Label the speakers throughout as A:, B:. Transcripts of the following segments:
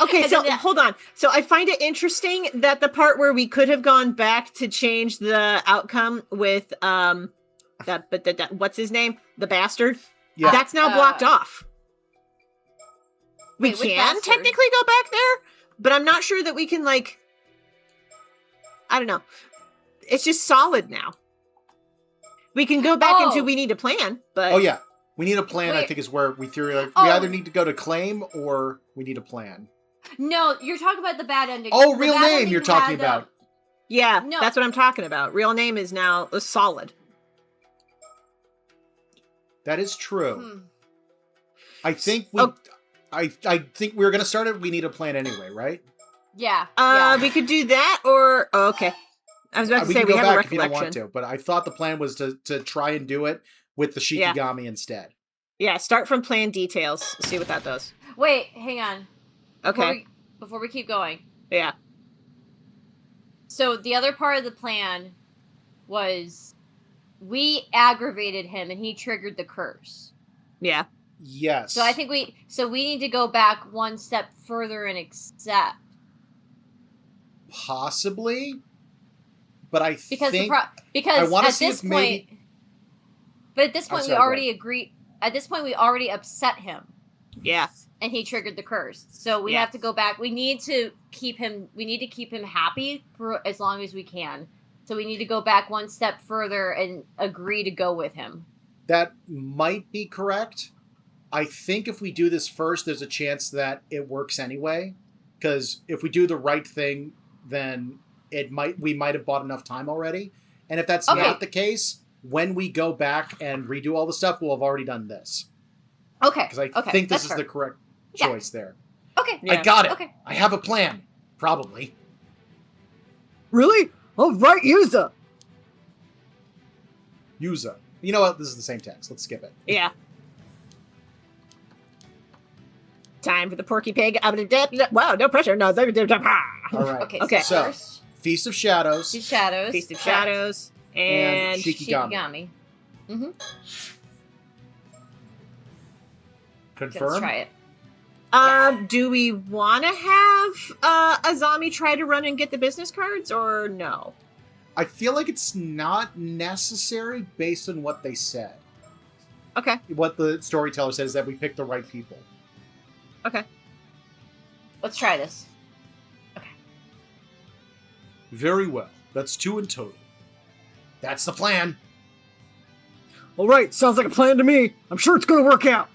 A: Okay, so hold on. So I find it interesting that the part where we could have gone back to change the outcome with what's his name? The bastard?
B: Yeah.
A: That's now blocked off. We
C: Wait,
A: can technically go back there, but I'm not sure that we can, like, I don't know. It's just solid now. We can go back into we need a plan, but...
B: Oh, yeah. We need a plan, I think, is where we theorize. We either need to go to claim or we need a plan.
C: No, you're talking about the bad ending.
B: Oh, real name you're talking about.
A: Yeah, no. That's what I'm talking about. Real name is now solid.
B: That is true. I think we... I think we were going to start it. We need a plan anyway, right?
C: Yeah.
A: We could do that, or... Oh, okay. I was about to say we have a recollection. If you don't want to,
B: but I thought the plan was to try and do it with the Shikigami instead.
A: Yeah, start from plan details. See what that does.
C: Wait, hang on.
A: Okay.
C: Before we keep going.
A: Yeah.
C: So the other part of the plan was we aggravated him and he triggered the curse.
A: Yeah.
B: Yes.
C: So I think we need to go back one step further and accept.
B: Possibly. But I think
C: because at this point, but at this point we already agreed. At this point, we already upset him.
A: Yeah,
C: and he triggered the curse. So we have to go back. We need to keep him. We need to keep him happy for as long as we can. So we need to go back one step further and agree to go with him.
B: That might be correct. I think if we do this first, there's a chance that it works anyway. Because if we do the right thing, then we might have bought enough time already. And if that's not the case, when we go back and redo all the stuff, we'll have already done this.
C: Okay.
B: Because I think this is the correct choice there.
C: Okay.
B: I got it.
C: Okay.
B: I have a plan. Probably.
D: Really? All right, Yuza.
B: Yuza. You know what? This is the same text. Let's skip it.
A: Yeah. Time for the Porky Pig. Wow, no pressure. No.
B: All right.
C: Okay.
B: So, Feast of Shadows.
A: Feast of Shadows. And
B: Shikigami.
C: Mm-hmm.
B: Confirm?
C: Let's try it.
A: Do we want to have Azami try to run and get the business cards, or no?
B: I feel like it's not necessary based on what they said.
A: Okay.
B: What the storyteller said is that we picked the right people.
A: Okay.
C: Let's try this. Okay.
B: Very well. That's 2 in total. That's the plan.
D: All right, sounds like a plan to me. I'm sure it's going to work out.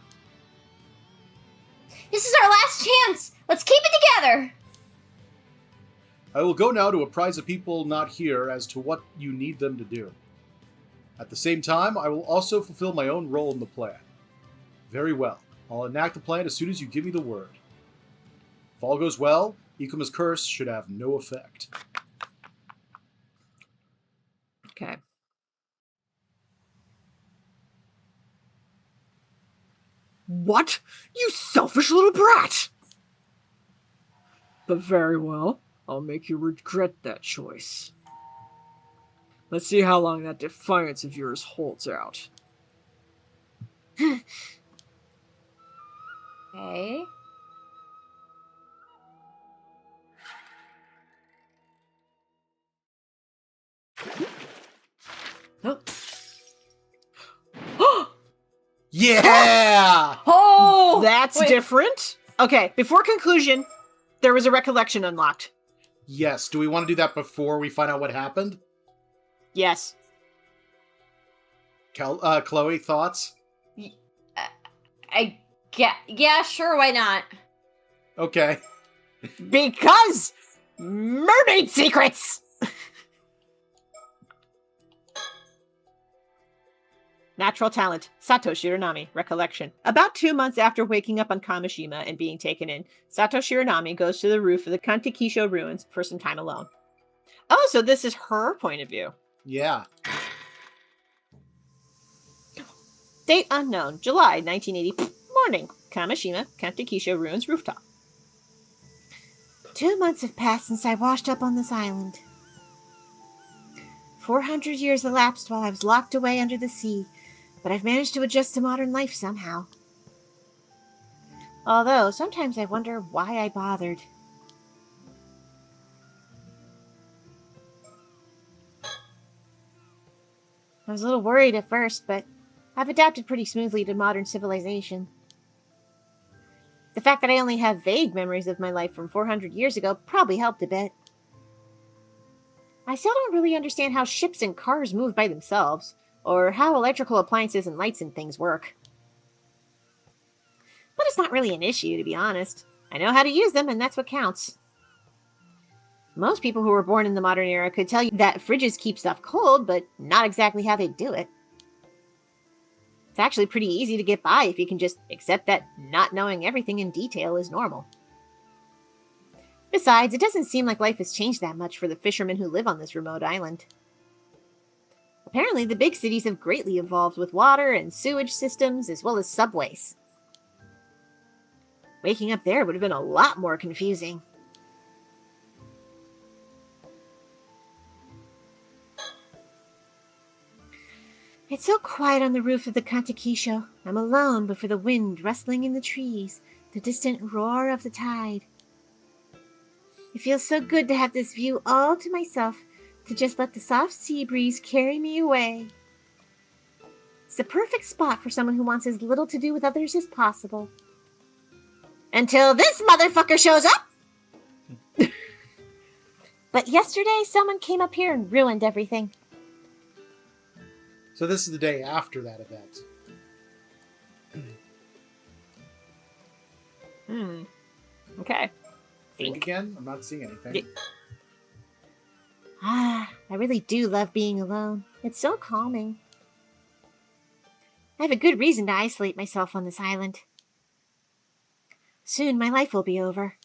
C: This is our last chance. Let's keep it together.
B: I will go now to apprise the people not here as to what you need them to do. At the same time, I will also fulfill my own role in the plan. Very well. I'll enact the plan as soon as you give me the word. If all goes well, Ikuma's curse should have no effect.
A: Okay.
D: What? You selfish little brat! But very well. I'll make you regret that choice. Let's see how long that defiance of yours holds out.
C: Okay.
B: Yeah!
A: Oh! That's different. Okay, before conclusion, there was a recollection unlocked.
B: Yes. Do we want to do that before we find out what happened?
A: Yes.
B: Chloe, thoughts?
C: Yeah, sure, why not?
B: Okay.
A: Because mermaid secrets! Natural talent, Sato Shiranami, recollection. About 2 months after waking up on Kamishima and being taken in, Sato Shiranami goes to the roof of the Kantekisho ruins for some time alone. Oh, so this is her point of view.
B: Yeah.
A: Date unknown, July 1980. Morning, Kamishima, Kantekisho ruins rooftop. 2 months have passed since I washed up on this island. 400 years elapsed while I was locked away under the sea, but I've managed to adjust to modern life somehow. Although, sometimes I wonder why I bothered. I was a little worried at first, but I've adapted pretty smoothly to modern civilization. The fact that I only have vague memories of my life from 400 years ago probably helped a bit. I still don't really understand how ships and cars move by themselves, or how electrical appliances and lights and things work. But it's not really an issue, to be honest. I know how to use them, and that's what counts. Most people who were born in the modern era could tell you that fridges keep stuff cold, but not exactly how they do it. It's actually pretty easy to get by if you can just accept that not knowing everything in detail is normal. Besides, it doesn't seem like life has changed that much for the fishermen who live on this remote island. Apparently, the big cities have greatly evolved with water and sewage systems, as well as subways. Waking up there would have been a lot more confusing. It's so quiet on the roof of the Kantakisho. I'm alone but for the wind rustling in the trees, the distant roar of the tide. It feels so good to have this view all to myself, to just let the soft sea breeze carry me away. It's the perfect spot for someone who wants as little to do with others as possible. Until this motherfucker shows up! But yesterday, someone came up here and ruined everything.
B: So this is the day after that event.
A: Okay.
B: Think again? I'm not seeing anything.
A: I really do love being alone. It's so calming. I have a good reason to isolate myself on this island. Soon my life will be over.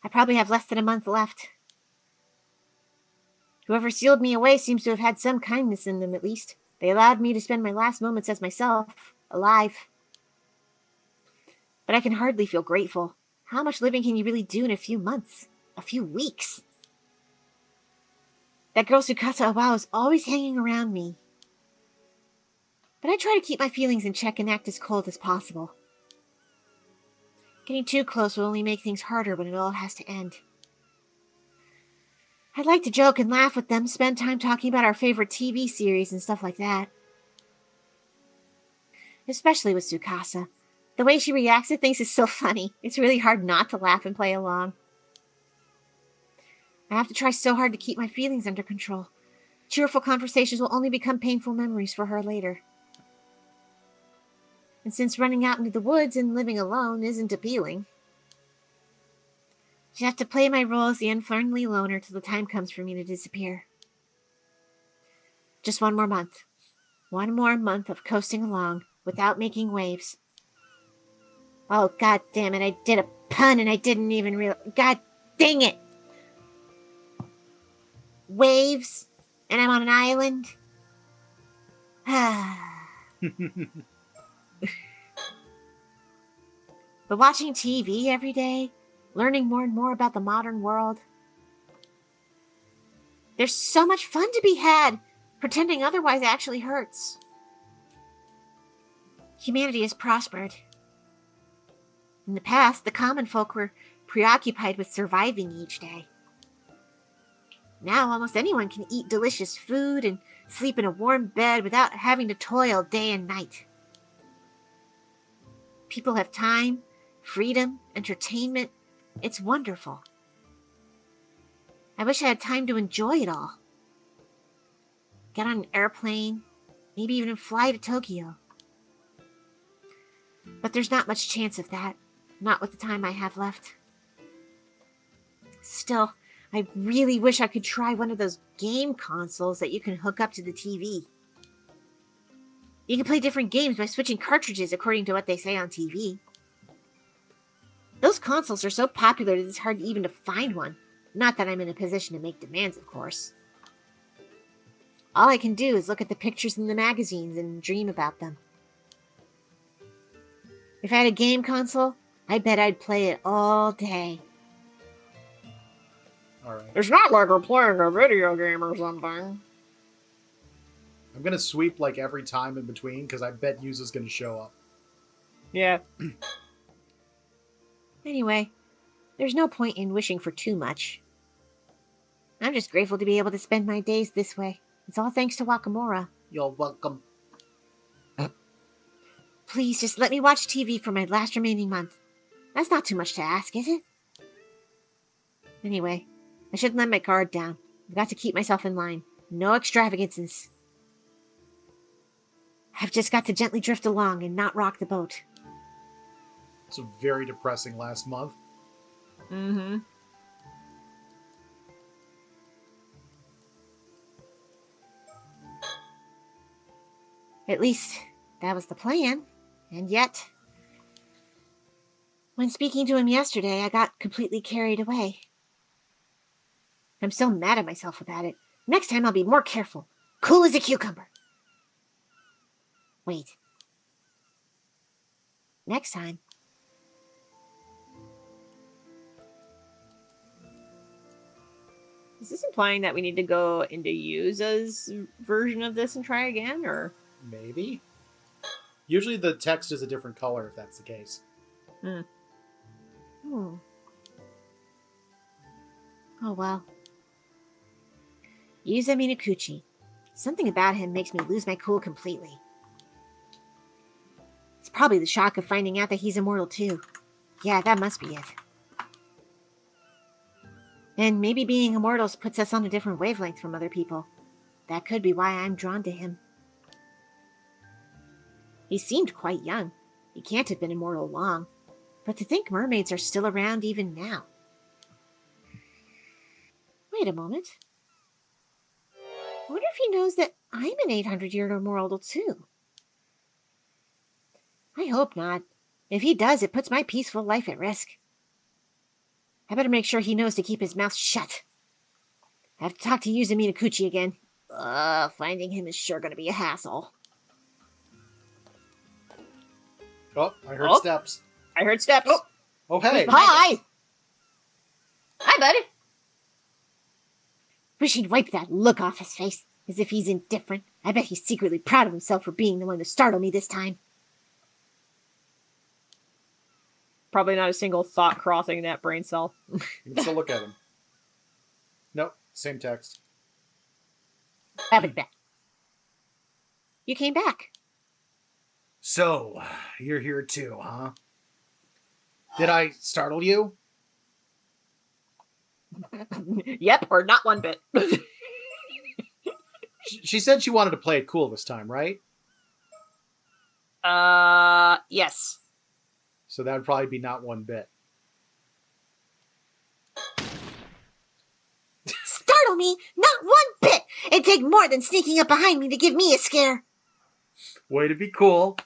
A: I probably have less than a month left. Whoever sealed me away seems to have had some kindness in them, at least. They allowed me to spend my last moments as myself, alive. But I can hardly feel grateful. How much living can you really do in a few months? A few weeks? That girl Tsukasa Awao is always hanging around me. But I try to keep my feelings in check and act as cold as possible. Getting too close will only make things harder when it all has to end. I'd like to joke and laugh with them, spend time talking about our favorite TV series and stuff like that. Especially with Tsukasa. The way she reacts to things is so funny. It's really hard not to laugh and play along. I have to try so hard to keep my feelings under control. Cheerful conversations will only become painful memories for her later. And since running out into the woods and living alone isn't appealing, I have to play my role as the unfriendly loner till the time comes for me to disappear. Just one more month. One more month of coasting along without making waves. Oh, god damn it, I did a pun and I didn't even realize. God dang it! Waves, and I'm on an island. But watching TV every day, learning more and more about the modern world. There's so much fun to be had. Pretending otherwise actually hurts. Humanity has prospered. In the past, the common folk were preoccupied with surviving each day. Now, almost anyone can eat delicious food and sleep in a warm bed without having to toil day and night. People have time, freedom, entertainment. It's wonderful. I wish I had time to enjoy it all. Get on an airplane, maybe even fly to Tokyo. But there's not much chance of that, not with the time I have left. Still, I really wish I could try one of those game consoles that you can hook up to the TV. You can play different games by switching cartridges according to what they say on TV. Those consoles are so popular that it's hard even to find one. Not that I'm in a position to make demands, of course. All I can do is look at the pictures in the magazines and dream about them. If I had a game console, I bet I'd play it all day.
B: Alright.
D: It's not like we're playing a video game or something.
B: I'm going to sweep like every time in between because I bet Yuza's going to show up.
A: Yeah. Anyway, there's no point in wishing for too much. I'm just grateful to be able to spend my days this way. It's all thanks to Wakamura.
B: You're welcome.
A: Please just let me watch TV for my last remaining month. That's not too much to ask, is it? Anyway, I shouldn't let my guard down. I've got to keep myself in line. No extravagances. I've just got to gently drift along and not rock the boat.
B: It's a very depressing last month.
A: Mm-hmm. At least, that was the plan. And yet, when speaking to him yesterday, I got completely carried away. I'm still mad at myself about it. Next time I'll be more careful. Cool as a cucumber. Wait. Next time. Is this implying that we need to go into Yuza's version of this and try again, or?
B: Maybe. Usually the text is a different color if that's the case.
A: Oh well. Yuza Minakuchi. Something about him makes me lose my cool completely. It's probably the shock of finding out that he's immortal too. Yeah, that must be it. And maybe being immortals puts us on a different wavelength from other people. That could be why I'm drawn to him. He seemed quite young. He can't have been immortal long. But to think mermaids are still around even now. Wait a moment. I wonder if he knows that I'm an 800-year immortal too. I hope not. If he does, it puts my peaceful life at risk. I better make sure he knows to keep his mouth shut. I have to talk to Yuza Minakuchi again. Finding him is sure going to be a hassle.
B: Oh, I heard steps.
A: I heard steps.
B: Oh, hey.
A: Hi!
C: Hi, buddy.
A: Wish he'd wipe that look off his face, as if he's indifferent. I bet he's secretly proud of himself for being the one to startle me this time. Probably not a single thought crossing that brain cell.
B: You can still look at him. Nope, same text.
A: You came back.
B: So, you're here too, huh? Did I startle you?
A: Yep, or not one bit.
B: She said she wanted to play it cool this time, right?
A: Yes.
B: So that would probably be not one bit.
A: Startle me? Not one bit! It'd take more than sneaking up behind me to give me a scare.
B: Way to be cool.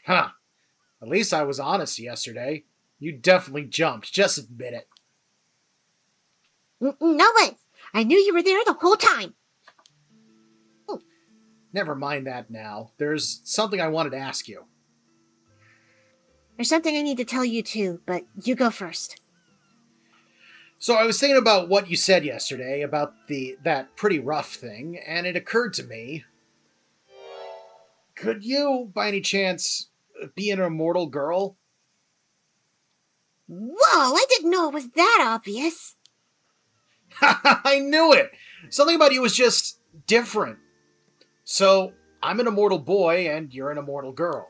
B: Huh. At least I was honest yesterday. You definitely jumped. Just admit it.
A: No way. I knew you were there the whole time.
B: Never mind that now. There's something I wanted to ask you.
A: There's something I need to tell you too, but you go first.
B: So I was thinking about what you said yesterday about that pretty rough thing, and it occurred to me, could you, by any chance, be an immortal girl?
A: Whoa, I didn't know it was that obvious.
B: I knew it! Something about you was just different. So, I'm an immortal boy, and you're an immortal girl.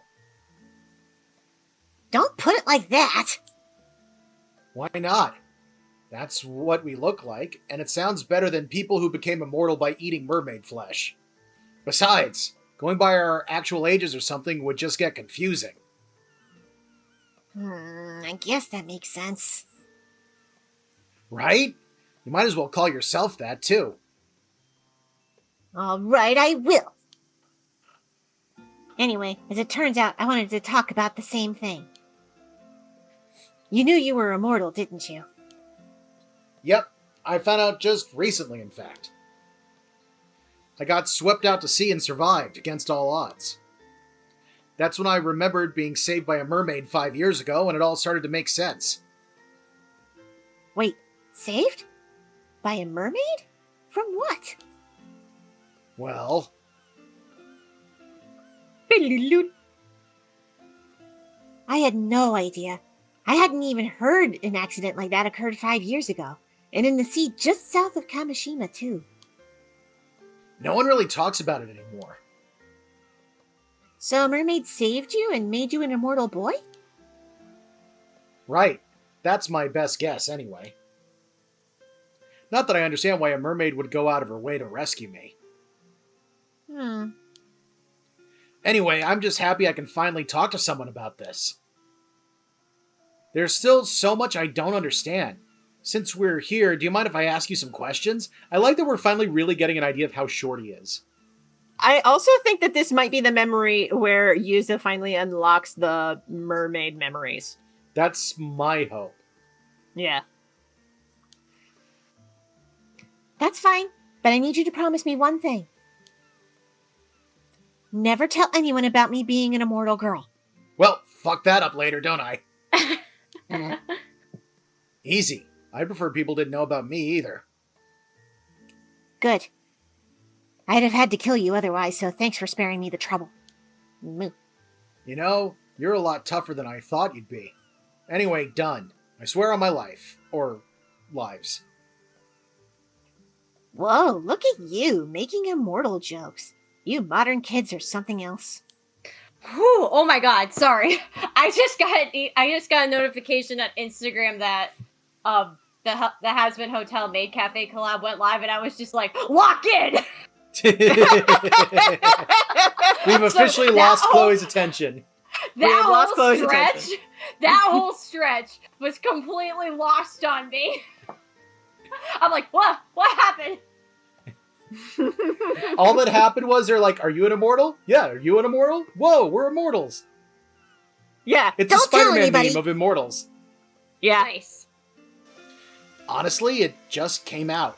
A: Don't put it like that.
B: Why not? That's what we look like, and it sounds better than people who became immortal by eating mermaid flesh. Besides, going by our actual ages or something would just get confusing.
A: I guess that makes sense.
B: Right? You might as well call yourself that, too.
A: All right, I will. Anyway, as it turns out, I wanted to talk about the same thing. You knew you were immortal, didn't you?
B: Yep, I found out just recently, in fact. I got swept out to sea and survived, against all odds. That's when I remembered being saved by a mermaid 5 years ago, and it all started to make sense.
A: Wait, saved? By a mermaid? From what?
B: Well...
A: I had no idea.
E: I hadn't even heard an accident like that occurred 5 years ago. And in the sea just south of Kamishima, too.
B: No one really talks about it anymore.
E: So a mermaid saved you and made you an immortal boy?
B: Right. That's my best guess, anyway. Not that I understand why a mermaid would go out of her way to rescue me. Anyway, I'm just happy I can finally talk to someone about this. There's still so much I don't understand. Since we're here, do you mind if I ask you some questions? I like that we're finally really getting an idea of how short he is.
A: I also think that this might be the memory where Yuza finally unlocks the mermaid memories.
B: That's my hope.
A: Yeah.
E: That's fine, but I need you to promise me one thing. Never tell anyone about me being an immortal girl.
B: Well, fuck that up later, don't I? Easy. I prefer people didn't know about me either.
E: Good. I'd have had to kill you otherwise, so thanks for sparing me the trouble. Moo.
B: You know, you're a lot tougher than I thought you'd be. Anyway, done. I swear on my life. Or lives.
E: Whoa, look at you, making immortal jokes. You modern kids are something else.
C: Whew, oh my god, sorry. I just got a notification on Instagram that the Has-Been Hotel Maid Cafe collab went live, and I was just like, lock in!
B: We've officially lost Chloe's attention.
C: That whole stretch was completely lost on me. I'm like, what? What happened?
B: All that happened was they're like, are you an immortal? Yeah, are you an immortal? Whoa, we're immortals.
A: Yeah.
B: It's
E: Don't
B: a Spider-Man
E: tell anybody.
B: meme of immortals.
A: Yeah.
C: Nice.
B: Honestly, it just came out.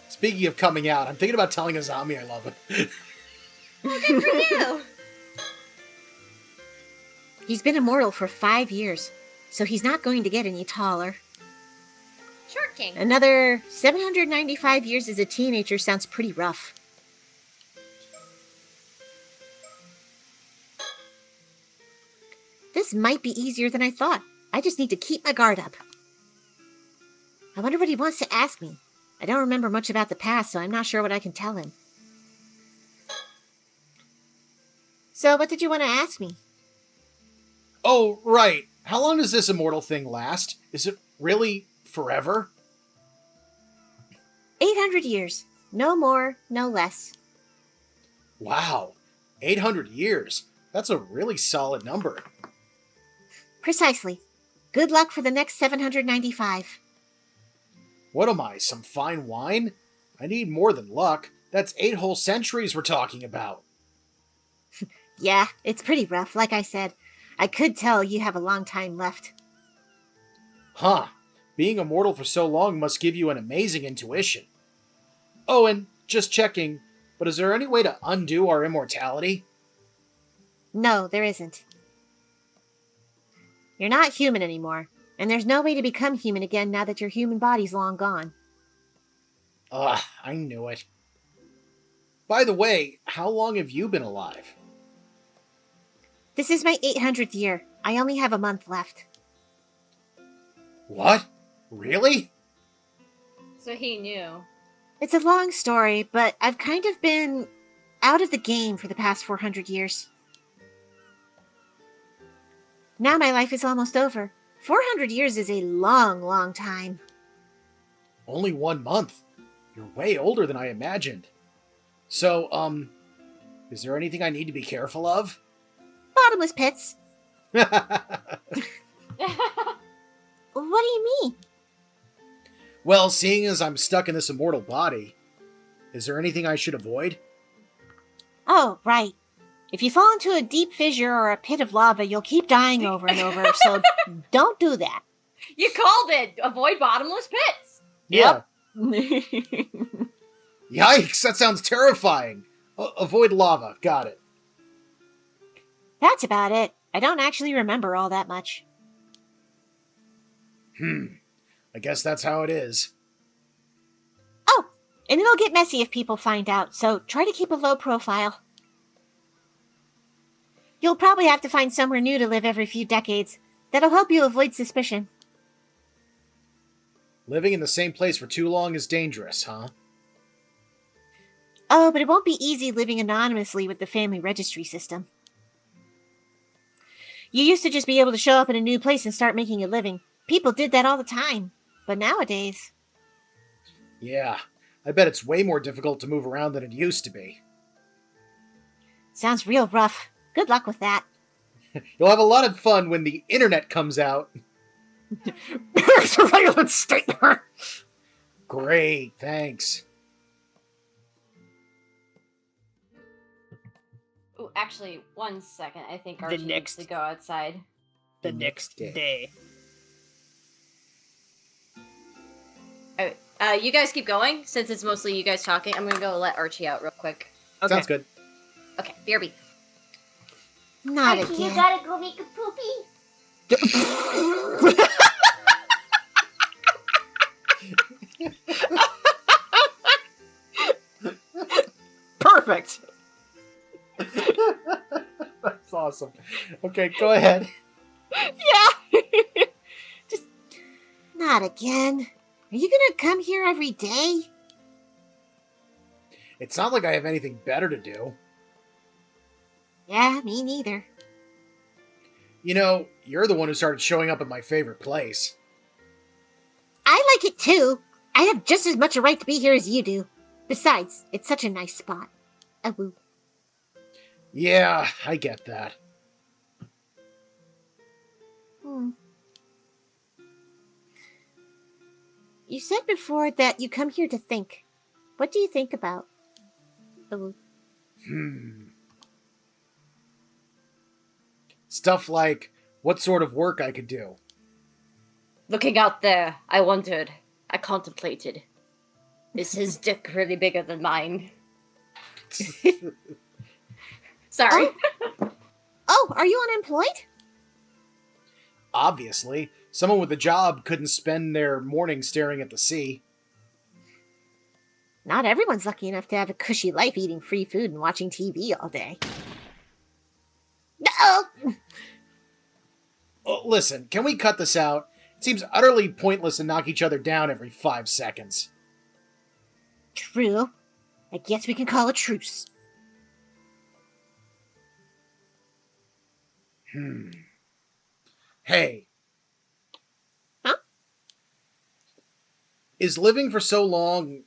B: Speaking of coming out, I'm thinking about telling Azami I love him.
C: Well, good for you.
E: He's been immortal for 5 years, so he's not going to get any taller.
C: Short King.
E: Another 795 years as a teenager sounds pretty rough. This might be easier than I thought. I just need to keep my guard up. I wonder what he wants to ask me. I don't remember much about the past, so I'm not sure what I can tell him. So, what did you want to ask me?
B: Oh, right. How long does this immortal thing last? Is it really forever?
E: 800 years. No more, no less.
B: Wow. 800 years. That's a really solid number.
E: Precisely. Good luck for the next 795.
B: What am I, some fine wine? I need more than luck. That's 8 whole centuries we're talking about.
E: Yeah, it's pretty rough, like I said. I could tell you have a long time left.
B: Huh. Being immortal for so long must give you an amazing intuition. Oh, and just checking, but is there any way to undo our immortality?
E: No, there isn't. You're not human anymore, and there's no way to become human again now that your human body's long gone.
B: Ugh, I knew it. By the way, how long have you been alive?
E: This is my 800th year. I only have a month left.
B: What? Really?
C: So he knew.
E: It's a long story, but I've kind of been out of the game for the past 400 years. Now my life is almost over. 400 years is a long, long time.
B: Only 1 month. You're way older than I imagined. So, is there anything I need to be careful of?
E: Bottomless pits. What do you mean?
B: Well, seeing as I'm stuck in this immortal body, is there anything I should avoid?
E: Oh, right. If you fall into a deep fissure or a pit of lava, you'll keep dying over and over, so don't do that.
C: You called it. Avoid bottomless pits.
B: Yeah. Yikes, that sounds terrifying. Avoid lava. Got it.
E: That's about it. I don't actually remember all that much.
B: I guess that's how it is.
E: Oh, and it'll get messy if people find out, so try to keep a low profile. You'll probably have to find somewhere new to live every few decades. That'll help you avoid suspicion.
B: Living in the same place for too long is dangerous, huh?
E: Oh, but it won't be easy living anonymously with the family registry system. You used to just be able to show up in a new place and start making a living. People did that all the time. But nowadays...
B: Yeah, I bet it's way more difficult to move around than it used to be.
E: Sounds real rough. Good luck with that.
B: You'll have a lot of fun when the internet comes out.
D: Surveillance state.
B: Great, thanks.
C: Ooh, actually, 1 second. I think Archie needs
A: next-
C: to go outside.
A: The next day.
C: Alright, you guys keep going. Since it's mostly you guys talking, I'm gonna go let Archie out real quick.
A: Okay.
B: Sounds good.
C: Okay, BRB.
E: Not
F: Archie,
E: again.
F: you gotta go make a poopy.
A: Perfect.
B: That's awesome. Okay, go ahead.
A: Yeah.
E: Just... Not again. Are you gonna come here every day?
B: It's not like I have anything better to do.
E: Yeah, me neither.
B: You know, you're the one who started showing up at my favorite place.
E: I like it too. I have just as much a right to be here as you do. Besides, it's such a nice spot. A woo.
B: Yeah, I get that.
E: You said before that you come here to think. What do you think about? A woo.
B: Stuff like what sort of work I could do.
C: Looking out there, I wondered. I contemplated. Is his dick really bigger than mine? Sorry.
E: Oh, are you unemployed?
B: Obviously, someone with a job couldn't spend their morning staring at the sea.
E: Not everyone's lucky enough to have a cushy life eating free food and watching TV all day. Oh!
B: Oh, listen, can we cut this out? It seems utterly pointless to knock each other down every 5 seconds.
E: True. I guess we can call a truce.
B: Hey.
E: Huh?
B: Is living for so long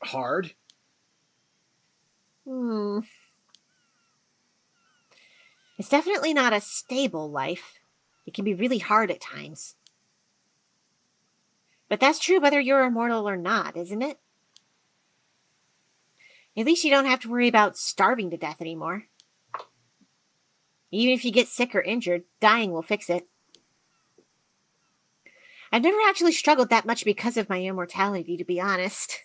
B: hard?
E: It's definitely not a stable life. It can be really hard at times. But that's true whether you're immortal or not, isn't it? At least you don't have to worry about starving to death anymore. Even if you get sick or injured, dying will fix it. I've never actually struggled that much because of my immortality, to be honest.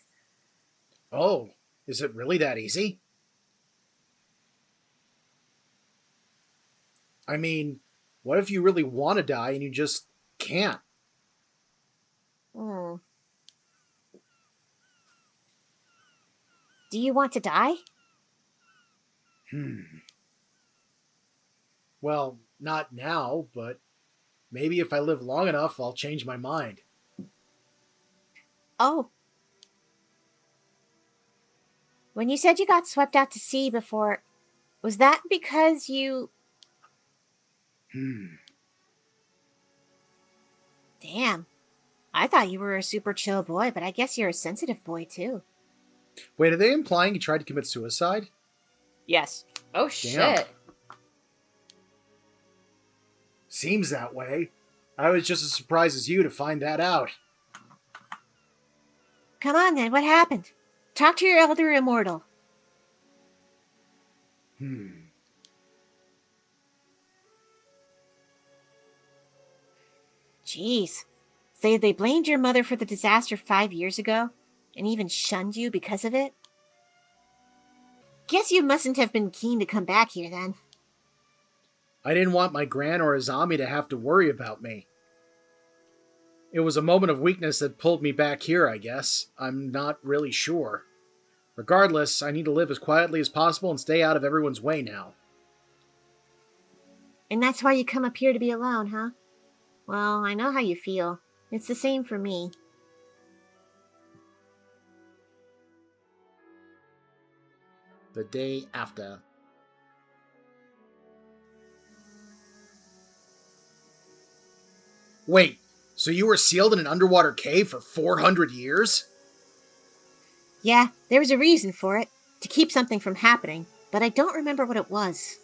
B: Oh, is it really that easy? I mean, what if you really want to die and you just can't?
E: Do you want to die?
B: Well, not now, but maybe if I live long enough, I'll change my mind.
E: Oh. When you said you got swept out to sea before, was that because you... Damn. I thought you were a super chill boy, but I guess you're a sensitive boy, too.
B: Wait, are they implying you tried to commit suicide?
A: Yes.
C: Oh,
B: Damn.
C: shit.
B: Seems that way. I was just as surprised as you to find that out.
E: Come on, then. What happened? Talk to your elder immortal. Jeez. So they blamed your mother for the disaster 5 years ago? And even shunned you because of it? Guess you mustn't have been keen to come back here, then.
B: I didn't want my Gran or Azami to have to worry about me. It was a moment of weakness that pulled me back here, I guess. I'm not really sure. Regardless, I need to live as quietly as possible and stay out of everyone's way now.
E: And that's why you come up here to be alone, huh? Well, I know how you feel. It's the same for me.
G: The day after. Wait, so you were sealed in an underwater cave for 400 years?
E: Yeah, there was a reason for it. To keep something from happening, but I don't remember what it was.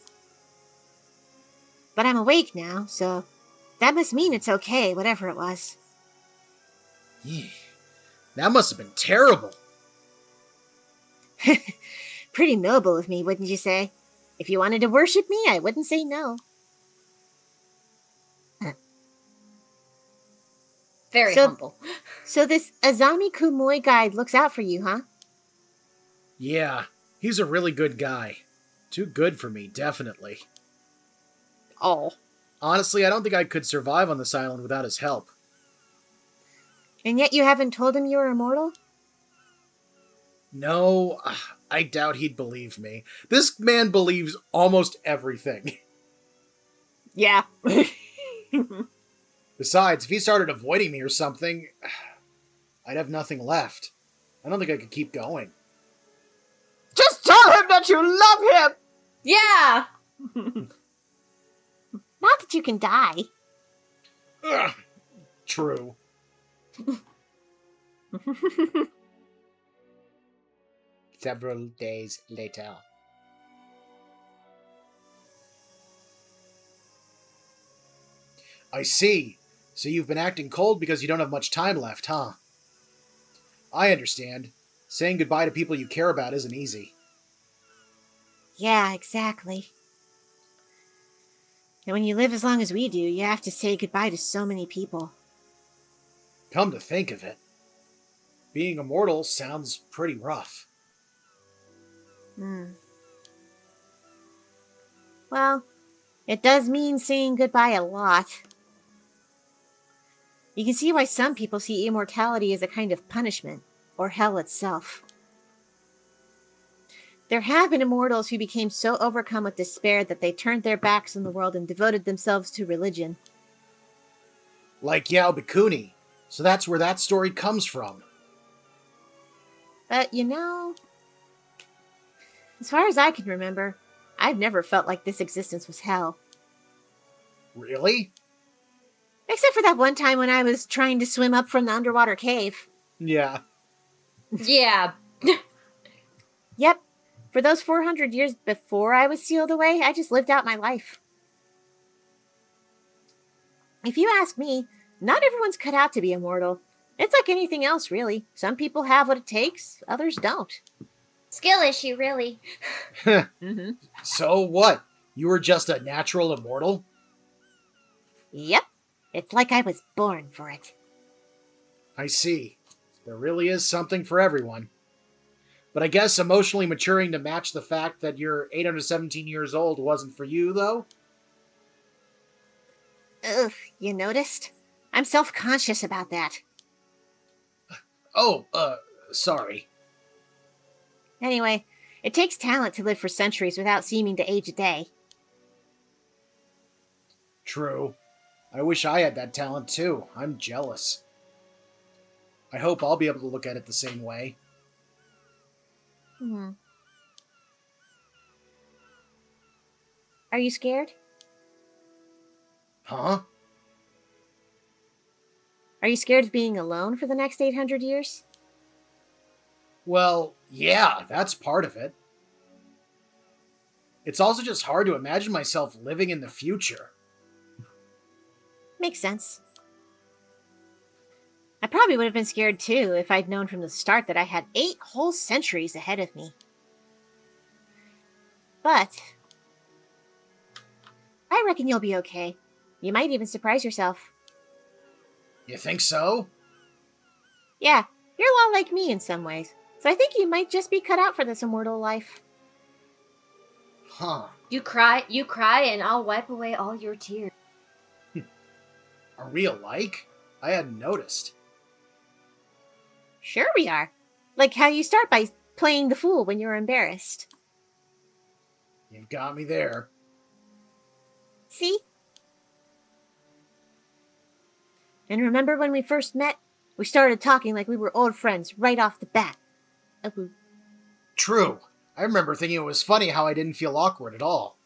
E: But I'm awake now, so that must mean it's okay, whatever it was.
G: Yeah, that must have been terrible.
E: Pretty noble of me, wouldn't you say? If you wanted to worship me, I wouldn't say no.
C: Very
E: So-
C: humble.
E: So this Azami Kumoi guide looks out for you, huh?
G: Yeah, he's a really good guy. Too good for me, definitely.
A: Oh.
G: Honestly, I don't think I could survive on this island without his help.
E: And yet you haven't told him you were immortal?
G: No, I doubt he'd believe me. This man believes almost everything.
A: Yeah.
G: Besides, if he started avoiding me or something, I'd have nothing left. I don't think I could keep going.
A: Just tell him that you love him!
C: Yeah!
E: Not that you can die.
G: Ugh, true. Several days later. I see. So you've been acting cold because you don't have much time left, huh? I understand. Saying goodbye to people you care about isn't easy.
E: Yeah, exactly. And when you live as long as we do, you have to say goodbye to so many people.
G: Come to think of it, being immortal sounds pretty rough.
E: Well, it does mean saying goodbye a lot. You can see why some people see immortality as a kind of punishment, or hell itself. There have been immortals who became so overcome with despair that they turned their backs on the world and devoted themselves to religion.
G: Like Yao Bikuni. So that's where that story comes from.
E: But, you know, as far as I can remember, I've never felt like this existence was hell.
G: Really?
E: Except for that one time when I was trying to swim up from the underwater cave.
G: Yeah.
C: Yeah.
E: Yep. For those 400 years before I was sealed away, I just lived out my life. If you ask me, not everyone's cut out to be immortal. It's like anything else, really. Some people have what it takes, others don't.
F: Skill issue, really.
A: Mm-hmm.
G: So what? You were just a natural immortal?
E: Yep. It's like I was born for it.
G: I see. There really is something for everyone. But I guess emotionally maturing to match the fact that you're 817 years old wasn't for you, though?
E: Ugh, you noticed? I'm self-conscious about that.
G: Oh, sorry.
E: Anyway, it takes talent to live for centuries without seeming to age a day.
G: True. I wish I had that talent, too. I'm jealous. I hope I'll be able to look at it the same way.
E: Are you scared?
G: Huh?
E: Are you scared of being alone for the next 800 years?
G: Well, yeah, that's part of it. It's also just hard to imagine myself living in the future.
E: Makes sense. I probably would have been scared too if I'd known from the start that I had 8 whole centuries ahead of me. But I reckon you'll be okay. You might even surprise yourself.
G: You think so?
E: Yeah, you're a lot like me in some ways. So I think you might just be cut out for this immortal life.
G: Huh.
C: You cry, and I'll wipe away all your tears.
G: Are we alike? I hadn't noticed.
E: Sure we are. Like how you start by playing the fool when you're embarrassed.
G: You've got me there.
E: See? And remember when we first met? We started talking like we were old friends right off the bat.
G: True. I remember thinking it was funny how I didn't feel awkward at all.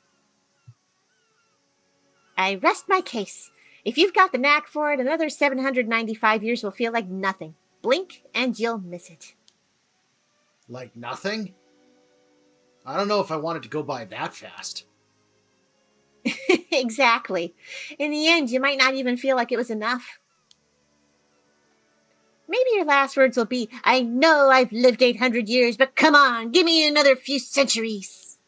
E: I rest my case. If you've got the knack for it, another 795 years will feel like nothing. Blink and you'll miss it.
G: Like nothing? I don't know if I wanted to go by that fast.
E: Exactly. In the end, you might not even feel like it was enough. Maybe your last words will be, I know I've lived 800 years, but come on, give me another few centuries.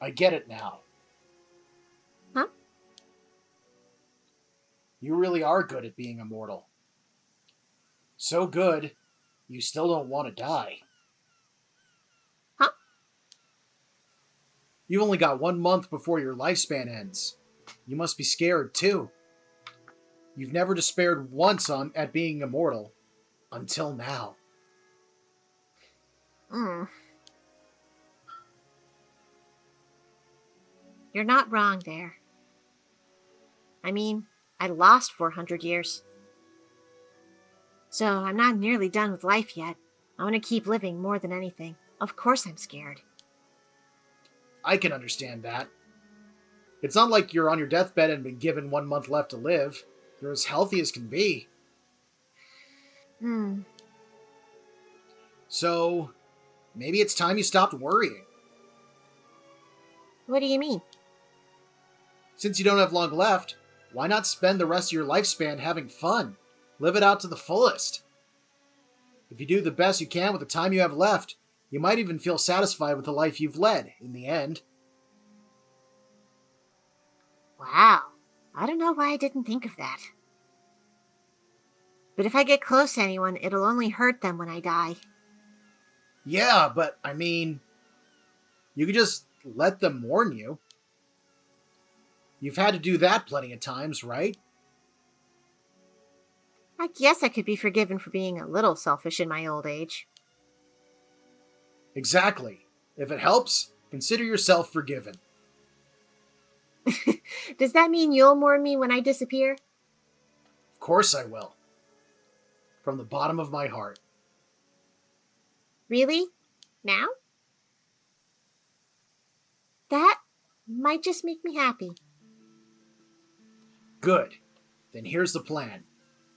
G: I get it now.
E: Huh?
G: You really are good at being immortal. So good, you still don't want to die.
E: Huh?
G: You've only got 1 month before your lifespan ends. You must be scared, too. You've never despaired once at being immortal. Until now.
E: You're not wrong there. I mean, I lost 400 years. So I'm not nearly done with life yet. I want to keep living more than anything. Of course I'm scared.
G: I can understand that. It's not like you're on your deathbed and been given 1 month left to live. You're as healthy as can be. So, maybe it's time you stopped worrying.
E: What do you mean?
G: Since you don't have long left, why not spend the rest of your lifespan having fun? Live it out to the fullest. If you do the best you can with the time you have left, you might even feel satisfied with the life you've led in the end.
E: Wow. I don't know why I didn't think of that. But if I get close to anyone, it'll only hurt them when I die.
G: Yeah, but I mean, you could just let them mourn you. You've had to do that plenty of times, right?
E: I guess I could be forgiven for being a little selfish in my old age.
G: Exactly. If it helps, consider yourself forgiven.
E: Does that mean you'll mourn me when I disappear?
G: Of course I will. From the bottom of my heart.
E: Really? Now? That might just make me happy.
G: Good. Then here's the plan.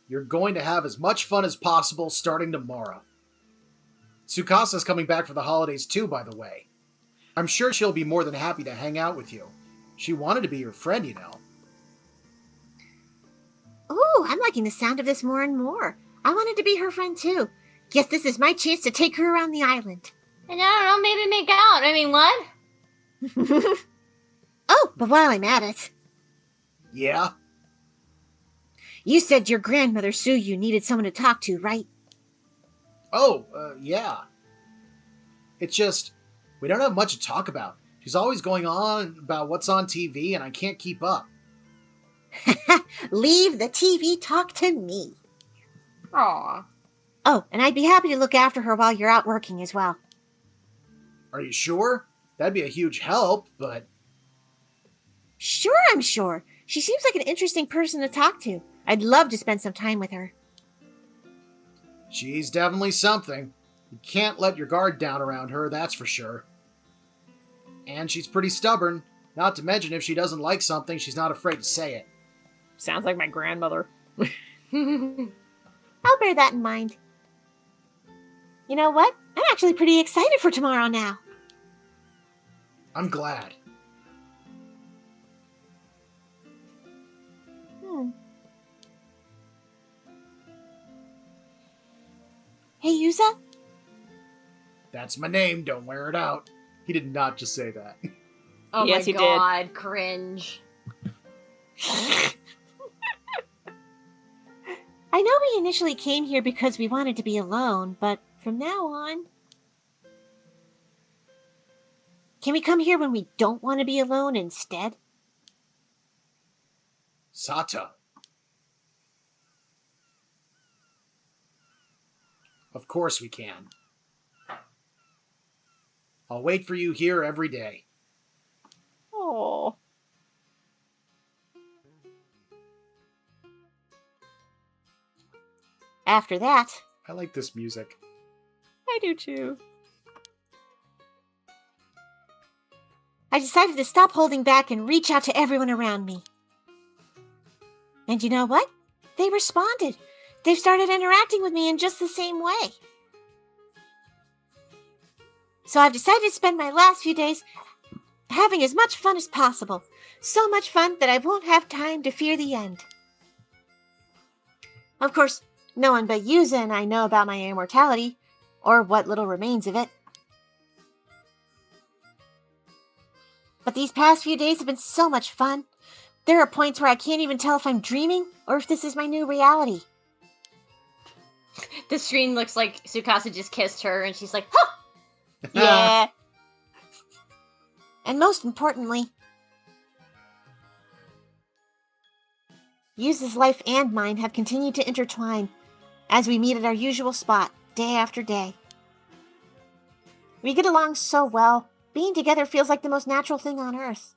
G: You're going to have as much fun as possible starting tomorrow. Tsukasa's coming back for the holidays too, by the way. I'm sure she'll be more than happy to hang out with you. She wanted to be your friend, you know.
E: Ooh, I'm liking the sound of this more and more. I wanted to be her friend too. Guess this is my chance to take her around the island.
C: And I don't know, maybe make out. I mean, what?
E: Oh, but while I'm at it,
G: Yeah?
E: you said your grandmother Suyu needed someone to talk to, right?
G: Oh, yeah. It's just, we don't have much to talk about. She's always going on about what's on TV, and I can't keep up.
E: Leave the TV talk to me.
C: Aw.
E: Oh, and I'd be happy to look after her while you're out working as well.
G: Are you sure? That'd be a huge help, but...
E: Sure, I'm sure. She seems like an interesting person to talk to. I'd love to spend some time with her.
G: She's definitely something. You can't let your guard down around her, that's for sure. And she's pretty stubborn. Not to mention, if she doesn't like something, she's not afraid to say it.
A: Sounds like my grandmother.
E: I'll bear that in mind. You know what? I'm actually pretty excited for tomorrow now.
G: I'm glad.
E: Hey, Yuza?
G: That's my name, don't wear it out.
B: He did not just say that.
C: Oh
A: Yes,
C: my
A: he did.
C: god, cringe.
E: I know we initially came here because we wanted to be alone, but from now on... Can we come here when we don't want to be alone instead?
G: Sato. Of course we can. I'll wait for you here every day.
E: after that,
B: I like this music.
A: I do too.
E: I decided to stop holding back and reach out to everyone around me. And you know what? They responded. They've started interacting with me in just the same way. So I've decided to spend my last few days having as much fun as possible. So much fun that I won't have time to fear the end. Of course, no one but Yuza and I know about my immortality, or what little remains of it. But these past few days have been so much fun. There are points where I can't even tell if I'm dreaming or if this is my new reality.
C: The screen looks like Tsukasa just kissed her, and she's like, huh!
E: Yeah. And most importantly, Yuza's life and mine have continued to intertwine as we meet at our usual spot, day after day. We get along so well. Being together feels like the most natural thing on Earth.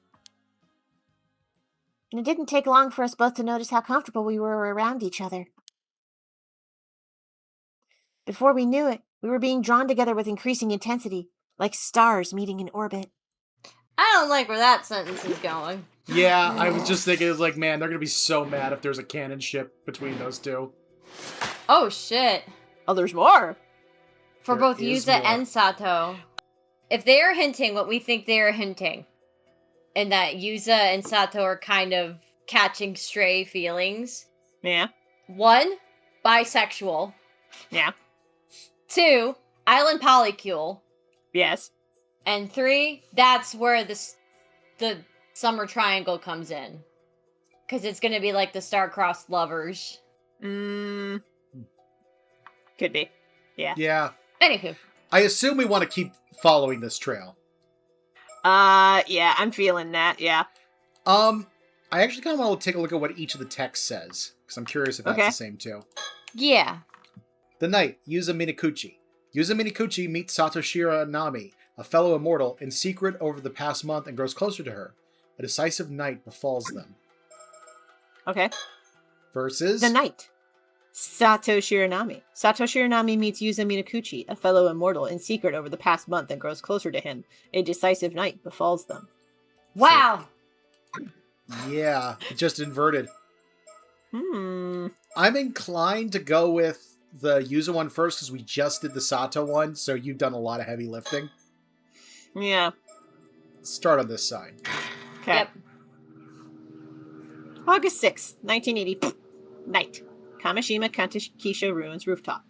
E: And it didn't take long for us both to notice how comfortable we were around each other. Before we knew it, we were being drawn together with increasing intensity, like stars meeting in orbit.
C: I don't like where that sentence is going.
B: Yeah, I was just thinking, it's like, man, they're gonna be so mad if there's a canon ship between those two.
C: Oh, shit.
A: Oh, there's more.
C: For
B: There
C: both
B: is
C: Yuza
B: more.
C: and Sato. If they are hinting what we think they are hinting, and that Yuza and Sato are kind of catching stray feelings.
A: Yeah.
C: 1, bisexual.
A: Yeah.
C: 2, island polycule.
A: Yes.
C: And 3, that's where the summer triangle comes in. Because it's going to be like the star-crossed lovers.
A: Could be. Yeah.
B: Yeah.
C: Anywho.
B: I assume we want to keep following this trail.
A: Yeah, I'm feeling that, yeah.
B: I actually kind of want to take a look at what each of the texts says, because I'm curious if that's
A: Okay.
B: the same too.
C: Yeah.
B: The night, Yuza Minakuchi. Yuza Minakuchi meets Satoshira Nami, a fellow immortal, in secret over the past month and grows closer to her. A decisive night befalls them.
A: Okay.
B: Versus...
A: The night. Sato Shiranami. Sato Shiranami meets Yuza Minakuchi, a fellow immortal, in secret over the past month and grows closer to him. A decisive night befalls them.
C: Wow.
B: Yeah, just inverted.
A: Hmm.
B: I'm inclined to go with the Yuza one first, because we just did the Sato one, so you've done a lot of heavy lifting.
A: Yeah.
B: Start on this side.
A: Okay.
C: Yep.
A: August 6th, 1980. Night. Kamishima Kantakisho Ruins rooftop.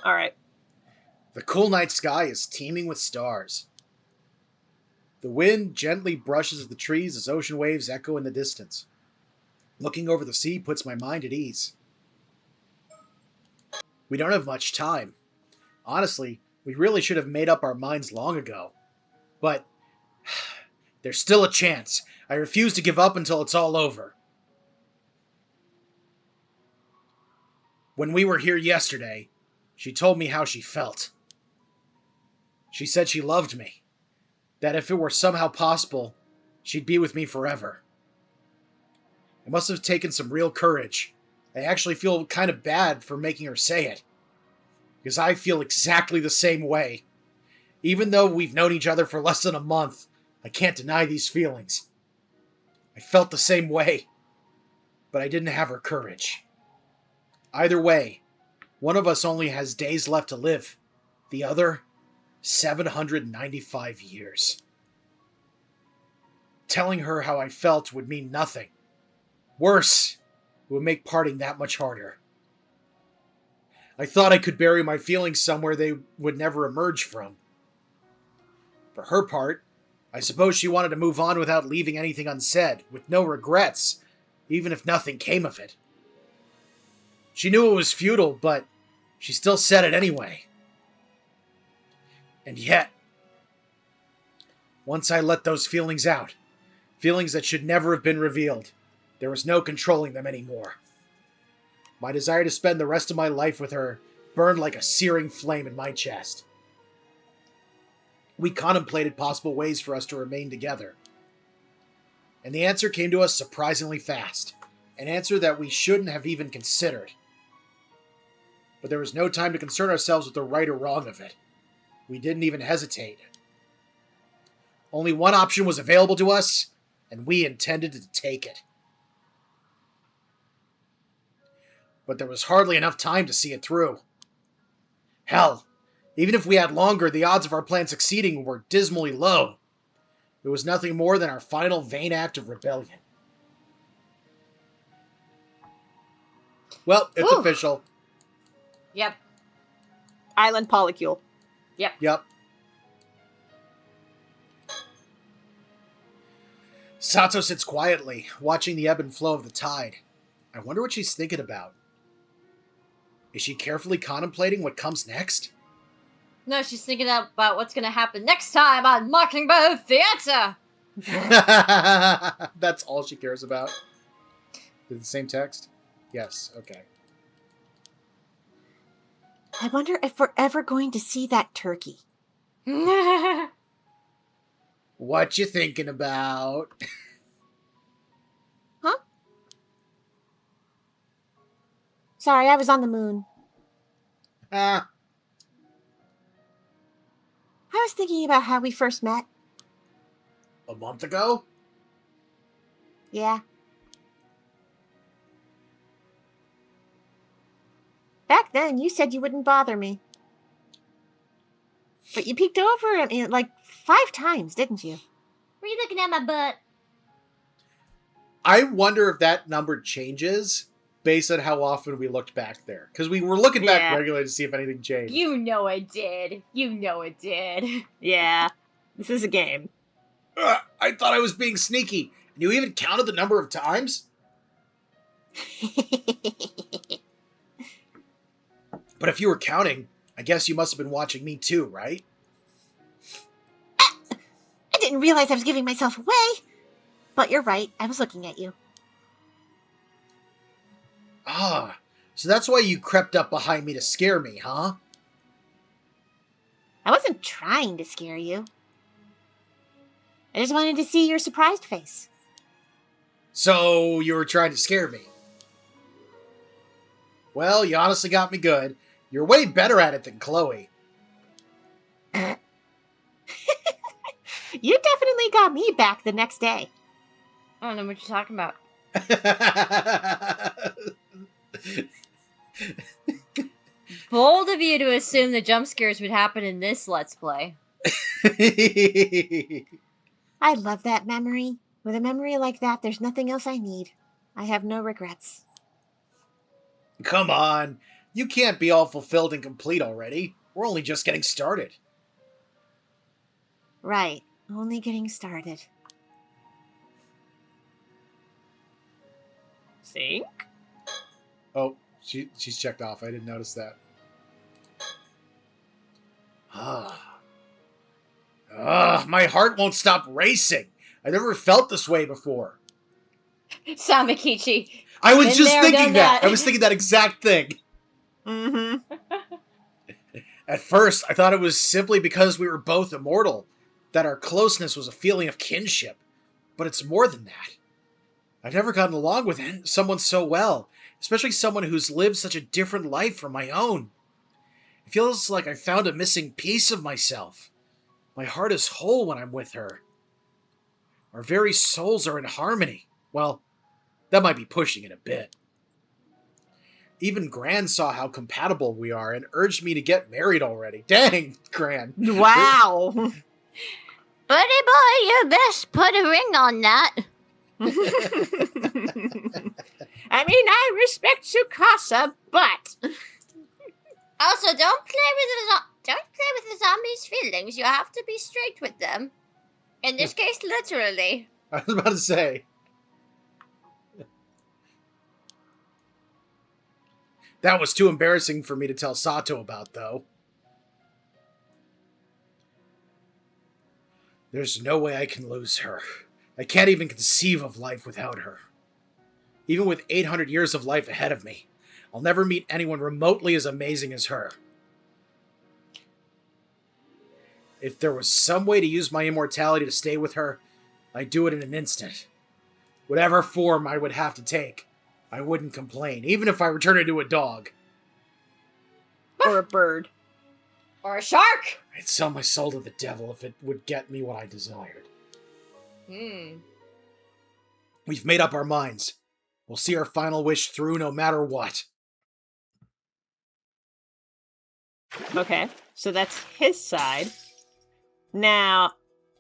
A: Alright.
B: The cool night sky is teeming with stars. The wind gently brushes the trees as ocean waves echo in the distance. Looking over the sea puts my mind at ease. We don't have much time. Honestly, we really should have made up our minds long ago. But there's still a chance. I refuse to give up until it's all over. When we were here yesterday, she told me how she felt. She said she loved me. That if it were somehow possible, she'd be with me forever. It must have taken some real courage. I actually feel kind of bad for making her say it. Because I feel exactly the same way. Even though we've known each other for less than a month, I can't deny these feelings. I felt the same way. But I didn't have her courage. Either way, one of us only has days left to live. The other, 795 years. Telling her how I felt would mean nothing. Worse, it would make parting that much harder. I thought I could bury my feelings somewhere they would never emerge from. For her part, I suppose she wanted to move on without leaving anything unsaid, with no regrets, even if nothing came of it. She knew it was futile, but she still said it anyway. And yet, once I let those feelings out, feelings that should never have been revealed, there was no controlling them anymore. My desire to spend the rest of my life with her burned like a searing flame in my chest. We contemplated possible ways for us to remain together. And the answer came to us surprisingly fast. An answer that we shouldn't have even considered.
G: But there was no time to concern ourselves with the right or wrong of it. We didn't even hesitate. Only one option was available to us, and we intended to take it. But there was hardly enough time to see it through. Hell, even if we had longer, the odds of our plan succeeding were dismally low. It was nothing more than our final vain act of rebellion. Well, it's official.
C: Yep.
A: Island polycule.
G: Yep. Sato sits quietly, watching the ebb and flow of the tide. I wonder what she's thinking about. Is she carefully contemplating what comes next?
C: No, she's thinking about what's going to happen next time on Mockingbird Theater.
G: That's all she cares about. Is it the same text? Yes, okay.
E: I wonder if we're ever going to see that turkey.
G: What you thinking about?
E: Huh? Sorry, I was on the moon. I was thinking about how we first met.
G: A month ago?
E: Yeah. Back then, you said you wouldn't bother me. But you peeked over at me like 5 times, didn't you?
F: Were you looking at my butt?
B: I wonder if that number changes based on how often we looked back there. Because we were looking back regularly to see if anything changed.
C: You know it did. You know it did.
A: Yeah. This is a game.
B: I thought I was being sneaky. And you even counted the number of times? But if you were counting, I guess you must have been watching me too, right?
E: I didn't realize I was giving myself away. But you're right, I was looking at you.
G: Ah, so that's why you crept up behind me to scare me, huh?
E: I wasn't trying to scare you. I just wanted to see your surprised face.
G: So you were trying to scare me. Well, you honestly got me good. You're way better at it than Chloe.
E: You definitely got me back the next day.
C: I don't know what you're talking about. Bold of you to assume the jump scares would happen in this Let's Play.
E: I love that memory. With a memory like that, there's nothing else I need. I have no regrets.
G: Come on. You can't be all fulfilled and complete already. We're only just getting started.
E: Right. Only getting started.
A: Sync?
B: Oh, she's checked off. I didn't notice that.
G: My heart won't stop racing. I never felt this way before.
C: Samakichi.
B: I was
C: Been
B: just
C: there,
B: thinking
C: done
B: that.
C: that.
B: I was thinking that exact thing.
A: Mm-hmm.
G: At first, I thought it was simply because we were both immortal, that our closeness was a feeling of kinship. But it's more than that. I've never gotten along with someone so well, especially someone who's lived such a different life from my own. It feels like I found a missing piece of myself. My heart is whole when I'm with her. Our very souls are in harmony. Well, that might be pushing it a bit. Even Gran saw how compatible we are and urged me to get married already. Dang, Gran.
A: Wow.
F: Buddy boy, you best put a ring on that.
A: I mean, I respect Tsukasa, but
F: Also, don't play with the zombies' feelings. You have to be straight with them. In this case, literally.
B: I was about to say.
G: That was too embarrassing for me to tell Sato about, though. There's no way I can lose her. I can't even conceive of life without her. Even with 800 years of life ahead of me, I'll never meet anyone remotely as amazing as her. If there was some way to use my immortality to stay with her, I'd do it in an instant. Whatever form I would have to take, I wouldn't complain, even if I returned into a dog.
A: Or a bird.
C: Or a shark.
G: I'd sell my soul to the devil if it would get me what I desired. We've made up our minds. We'll see our final wish through no matter what.
A: Okay, so that's his side. Now,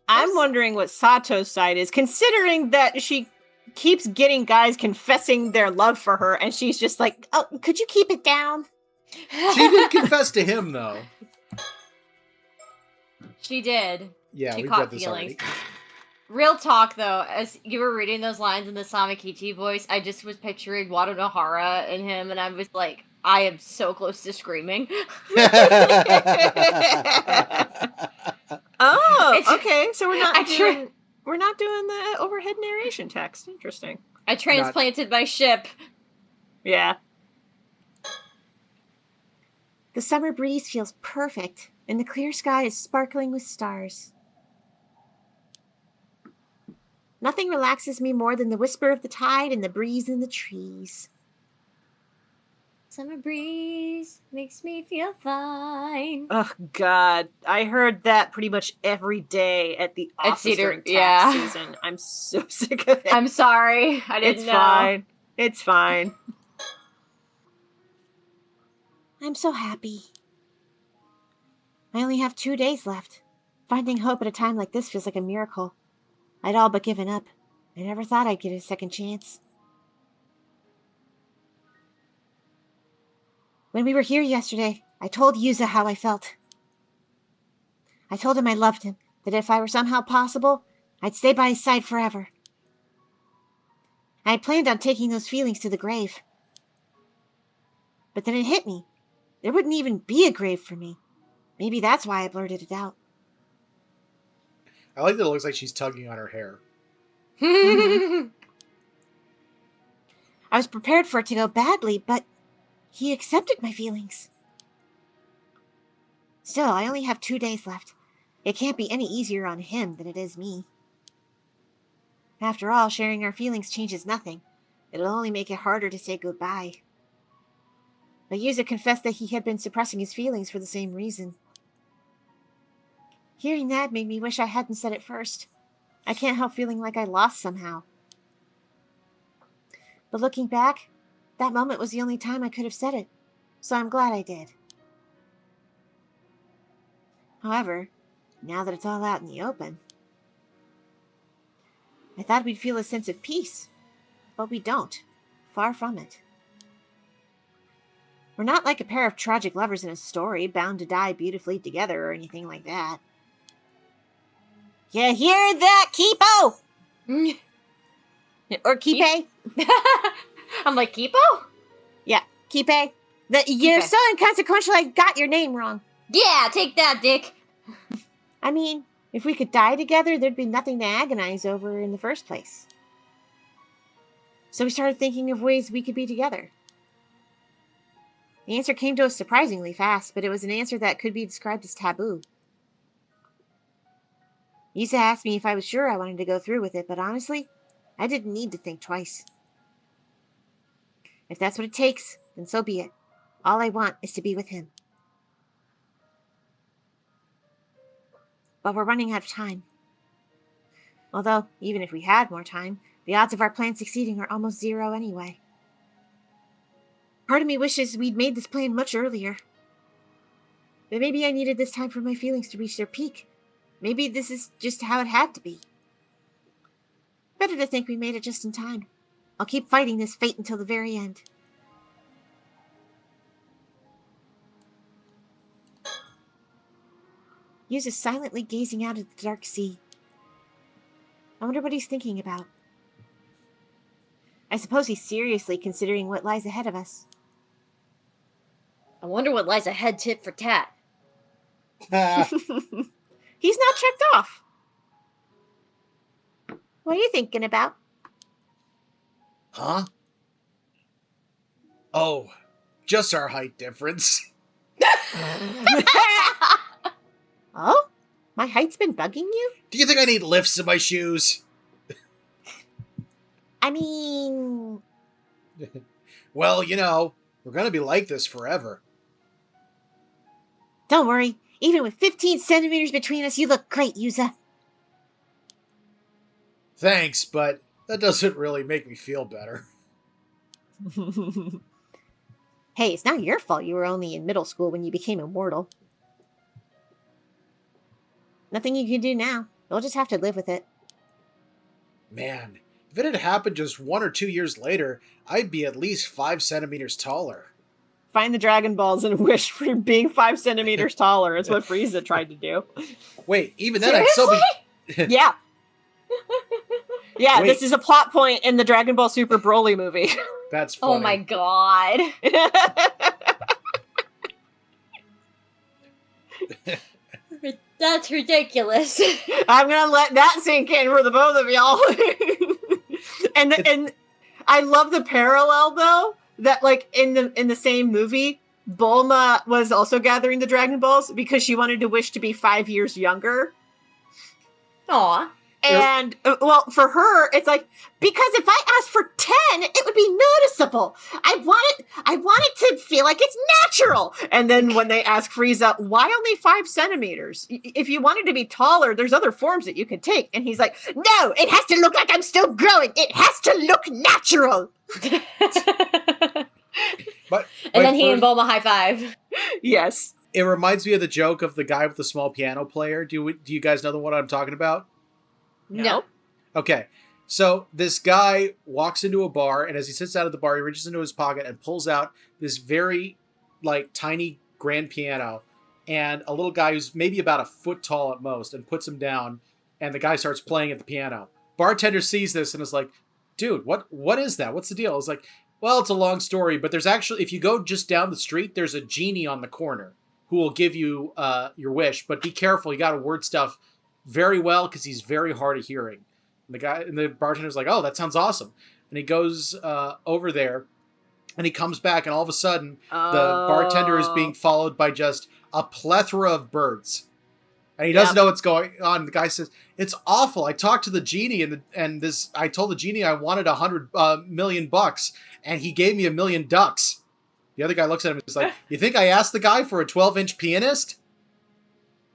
A: I'm wondering what Sato's side is, considering that she keeps getting guys confessing their love for her, and she's just like, oh, could you keep it down?
B: She did confess to him, though.
C: She did.
B: Yeah,
C: She
B: we've
C: caught
B: read this
C: feelings.
B: already.
C: Real talk, though, as you were reading those lines in the Samakichi voice, I just was picturing Wado Nohara and him, and I was like, I am so close to screaming.
A: Oh, okay. So we're not
C: I
A: doing the overhead narration text. Interesting.
C: I transplanted my ship.
A: Yeah.
E: The summer breeze feels perfect, and the clear sky is sparkling with stars. Nothing relaxes me more than the whisper of the tide and the breeze in the trees.
C: Summer breeze makes me feel fine.
A: Oh, God. I heard that pretty much every day at the office during tax season. I'm so sick of it.
C: I'm sorry. I didn't know.
A: Fine. It's fine.
E: I'm so happy. I only have 2 days left. Finding hope at a time like this feels like a miracle. I'd all but given up. I never thought I'd get a second chance. When we were here yesterday, I told Yuza how I felt. I told him I loved him, that if I were somehow possible, I'd stay by his side forever. I had planned on taking those feelings to the grave. But then it hit me. There wouldn't even be a grave for me. Maybe that's why I blurted it out.
B: I like that it looks like she's tugging on her hair.
E: I was prepared for it to go badly, but he accepted my feelings. Still, I only have 2 days left. It can't be any easier on him than it is me. After all, sharing our feelings changes nothing. It'll only make it harder to say goodbye. But Yuza confessed that he had been suppressing his feelings for the same reason. Hearing that made me wish I hadn't said it first. I can't help feeling like I lost somehow. But looking back, that moment was the only time I could have said it, so I'm glad I did. However, now that it's all out in the open, I thought we'd feel a sense of peace, but we don't. Far from it. We're not like a pair of tragic lovers in a story, bound to die beautifully together or anything like that. You hear that, Kipo? Or Kipe?
C: I'm like, Kipo?
E: Yeah, Kipe. You're so inconsequential I got your name wrong.
C: Yeah, take that, Dick.
E: I mean, if we could die together, there'd be nothing to agonize over in the first place. So we started thinking of ways we could be together. The answer came to us surprisingly fast, but it was an answer that could be described as taboo. Yusa asked me if I was sure I wanted to go through with it, but honestly, I didn't need to think twice. If that's what it takes, then so be it. All I want is to be with him. But we're running out of time. Although, even if we had more time, the odds of our plan succeeding are almost zero anyway. Part of me wishes we'd made this plan much earlier. But maybe I needed this time for my feelings to reach their peak. Maybe this is just how it had to be. Better to think we made it just in time. I'll keep fighting this fate until the very end. Yuza's silently gazing out at the dark sea. I wonder what he's thinking about. I suppose he's seriously considering what lies ahead of us.
C: I wonder what lies ahead tit for tat.
E: He's not checked off. What are you thinking about?
G: Huh? Oh, just our height difference.
E: Oh? My height's been bugging you?
G: Do you think I need lifts in my shoes?
E: I mean...
G: Well, you know, we're gonna be like this forever.
E: Don't worry. Even with 15 centimeters between us, you look great, Yuza.
G: Thanks, but that doesn't really make me feel better.
E: Hey, it's not your fault you were only in middle school when you became immortal. Nothing you can do now. You'll just have to live with it.
G: Man, if it had happened just 1 or 2 years later, I'd be at least 5 centimeters taller.
A: Find the Dragon Balls and wish for being 5 centimeters taller. It's what Frieza tried to do.
G: Wait, even then I'd still be...
A: Yeah. Yeah,
G: Wait.
A: this is a plot point in the Dragon Ball Super Broly movie.
G: That's funny.
C: Oh my god. That's ridiculous.
A: I'm gonna let that sink in for the both of y'all. and I love the parallel though that like in the same movie, Bulma was also gathering the Dragon Balls because she wanted to wish to be 5 years younger.
C: Aw.
A: And, well, for her, it's like, because if I asked for 10, it would be noticeable. I want it to feel like it's natural. And then when they ask Frieza, why only 5 centimeters? If you wanted to be taller, there's other forms that you could take. And he's like, no, it has to look like I'm still growing. It has to look natural.
C: And then he and Bulma high five.
A: Yes.
G: It reminds me of the joke of the guy with the small piano player. Do you guys know the one I'm talking about?
C: No.
G: Okay, so this guy walks into a bar, and as he sits down at the bar, he reaches into his pocket and pulls out this very, like, tiny grand piano, and a little guy who's maybe about a foot tall at most, and puts him down, and the guy starts playing at the piano. Bartender sees this and is like, dude, what is that? What's the deal? It's like, well, it's a long story, but there's actually, if you go just down the street, there's a genie on the corner who will give you your wish, but be careful, you gotta word stuff very well because he's very hard of hearing. And the bartender's like, oh, that sounds awesome. And he goes over there and he comes back and all of a sudden the bartender is being followed by just a plethora of birds. And he doesn't know what's going on. The guy says, it's awful. I talked to the genie I told the genie I wanted $100 million and he gave me $1 million ducks. The other guy looks at him and is like, you think I asked the guy for a 12-inch pianist?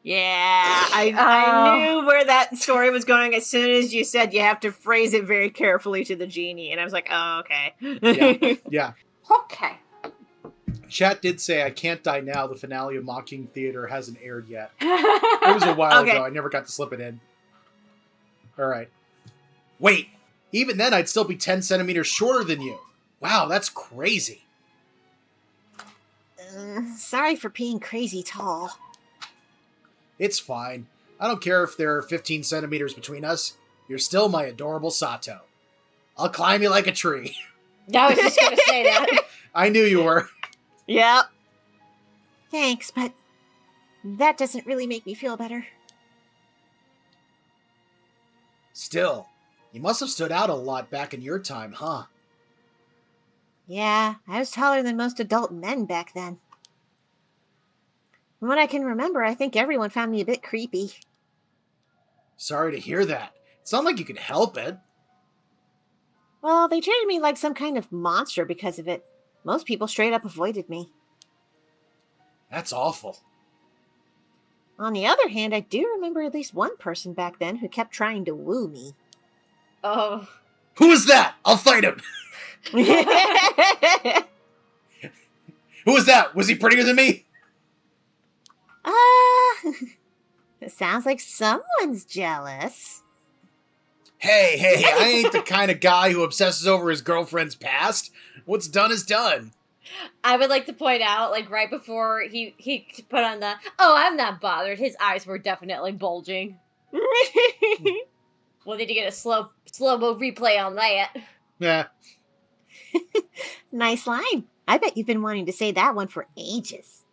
A: Yeah, I knew where that story was going as soon as you said you have to phrase it very carefully to the genie. And I was like, oh, okay.
G: Yeah.
C: Okay.
G: Chat did say I Can't Die Now, the finale of Mocking Theater, hasn't aired yet. It was a while ago. I never got to slip it in. All right. Wait, even then I'd still be 10 centimeters shorter than you. Wow, that's crazy.
E: Sorry for being crazy tall.
G: It's fine. I don't care if there are 15 centimeters between us. You're still my adorable Sato. I'll climb you like a tree.
C: I was just going to say that.
G: I knew you were.
A: Yeah.
E: Thanks, but that doesn't really make me feel better.
G: Still, you must have stood out a lot back in your time, huh?
E: Yeah, I was taller than most adult men back then. From what I can remember, I think everyone found me a bit creepy.
G: Sorry to hear that. It's not like you could help it.
E: Well, they treated me like some kind of monster because of it. Most people straight up avoided me.
G: That's awful.
E: On the other hand, I do remember at least one person back then who kept trying to woo me.
C: Oh.
G: Who is that? I'll fight him. Who is that? Was he prettier than me?
E: It sounds like someone's jealous.
G: Hey, I ain't the kind of guy who obsesses over his girlfriend's past. What's done is done.
C: I would like to point out, like, right before he put on the, oh, I'm not bothered, his eyes were definitely bulging. We'll need to get a slow-mo replay on that.
G: Yeah.
E: Nice line. I bet you've been wanting to say that one for ages.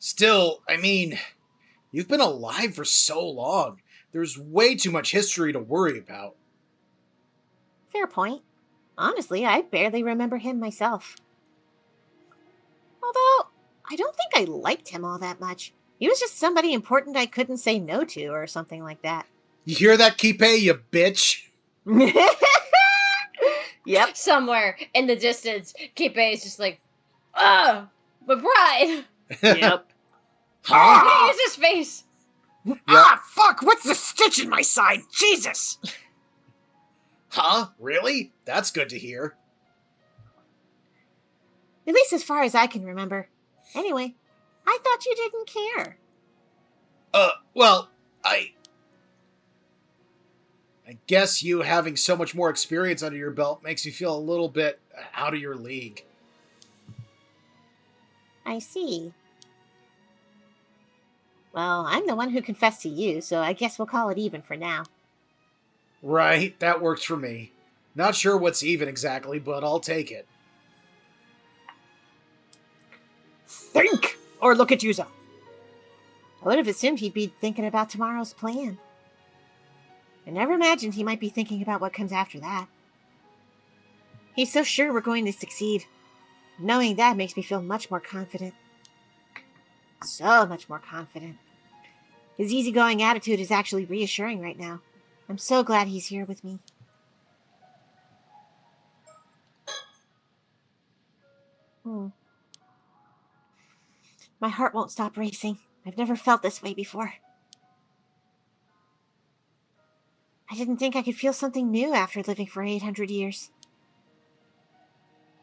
G: Still, I mean, you've been alive for so long. There's way too much history to worry about.
E: Fair point. Honestly, I barely remember him myself. Although, I don't think I liked him all that much. He was just somebody important I couldn't say no to or something like that.
G: You hear that, Kipe, you bitch?
A: Yep.
C: Somewhere in the distance, Kipe is just like, oh, my bride.
A: Yep.
C: Look at his face.
D: Ah, fuck! What's the stitch in my side? Jesus!
G: Huh? Really? That's good to hear.
E: At least as far as I can remember. Anyway, I thought you didn't care.
G: Well, I guess you having so much more experience under your belt makes you feel a little bit out of your league.
E: I see. Well, I'm the one who confessed to you, so I guess we'll call it even for now.
G: Right, that works for me. Not sure what's even exactly, but I'll take it.
D: Think! Or look at Yuza.
E: I would have assumed he'd be thinking about tomorrow's plan. I never imagined he might be thinking about what comes after that. He's so sure we're going to succeed. Knowing that makes me feel much more confident. So much more confident. His easygoing attitude is actually reassuring right now. I'm so glad he's here with me. My heart won't stop racing. I've never felt this way before. I didn't think I could feel something new after living for 800 years.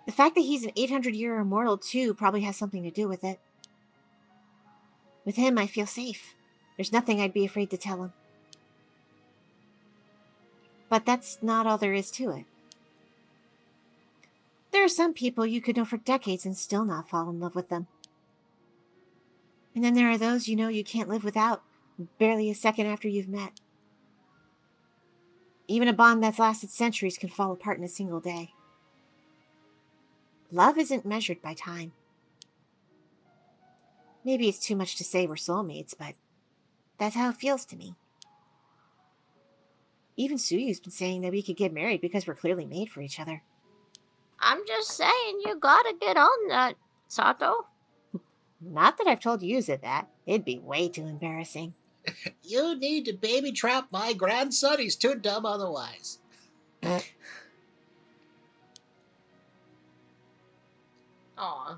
E: The fact that he's an 800-year immortal, too, probably has something to do with it. With him, I feel safe. There's nothing I'd be afraid to tell him. But that's not all there is to it. There are some people you could know for decades and still not fall in love with them. And then there are those you know you can't live without, barely a second after you've met. Even a bond that's lasted centuries can fall apart in a single day. Love isn't measured by time. Maybe it's too much to say we're soulmates, but that's how it feels to me. Even Suyu's been saying that we could get married because we're clearly made for each other.
F: I'm just saying, you gotta get on that, Sato.
E: Not that I've told Yuza that. It'd be way too embarrassing.
G: You need to baby trap my grandson. He's too dumb otherwise.
C: Aw.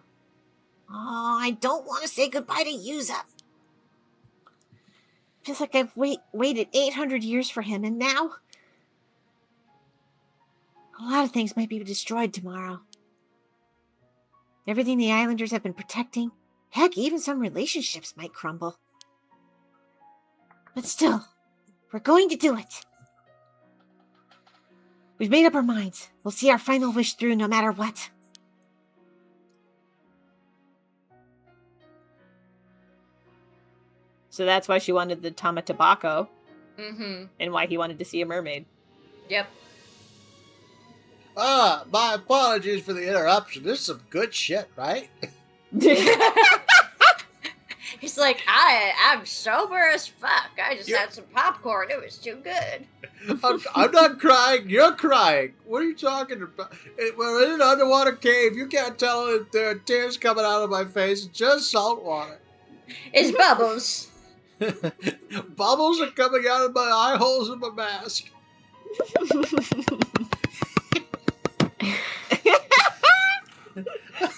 E: Oh, I don't want to say goodbye to Yuza. Feels like I've waited 800 years for him, and now a lot of things might be destroyed tomorrow. Everything the Islanders have been protecting, heck, even some relationships might crumble. But still, we're going to do it. We've made up our minds. We'll see our final wish through no matter what.
A: So that's why she wanted the Tama Tabako,
C: Mm-hmm.
A: and why he wanted to see a mermaid.
C: Yep.
G: My apologies for the interruption. This is some good shit, right?
C: He's like, I'm sober as fuck. I just had some popcorn. It was too good.
G: I'm not crying. You're crying. What are you talking about? We're in an underwater cave. You can't tell if there are tears coming out of my face. It's just salt water.
C: It's bubbles.
G: Bubbles are coming out of my eye holes in my mask.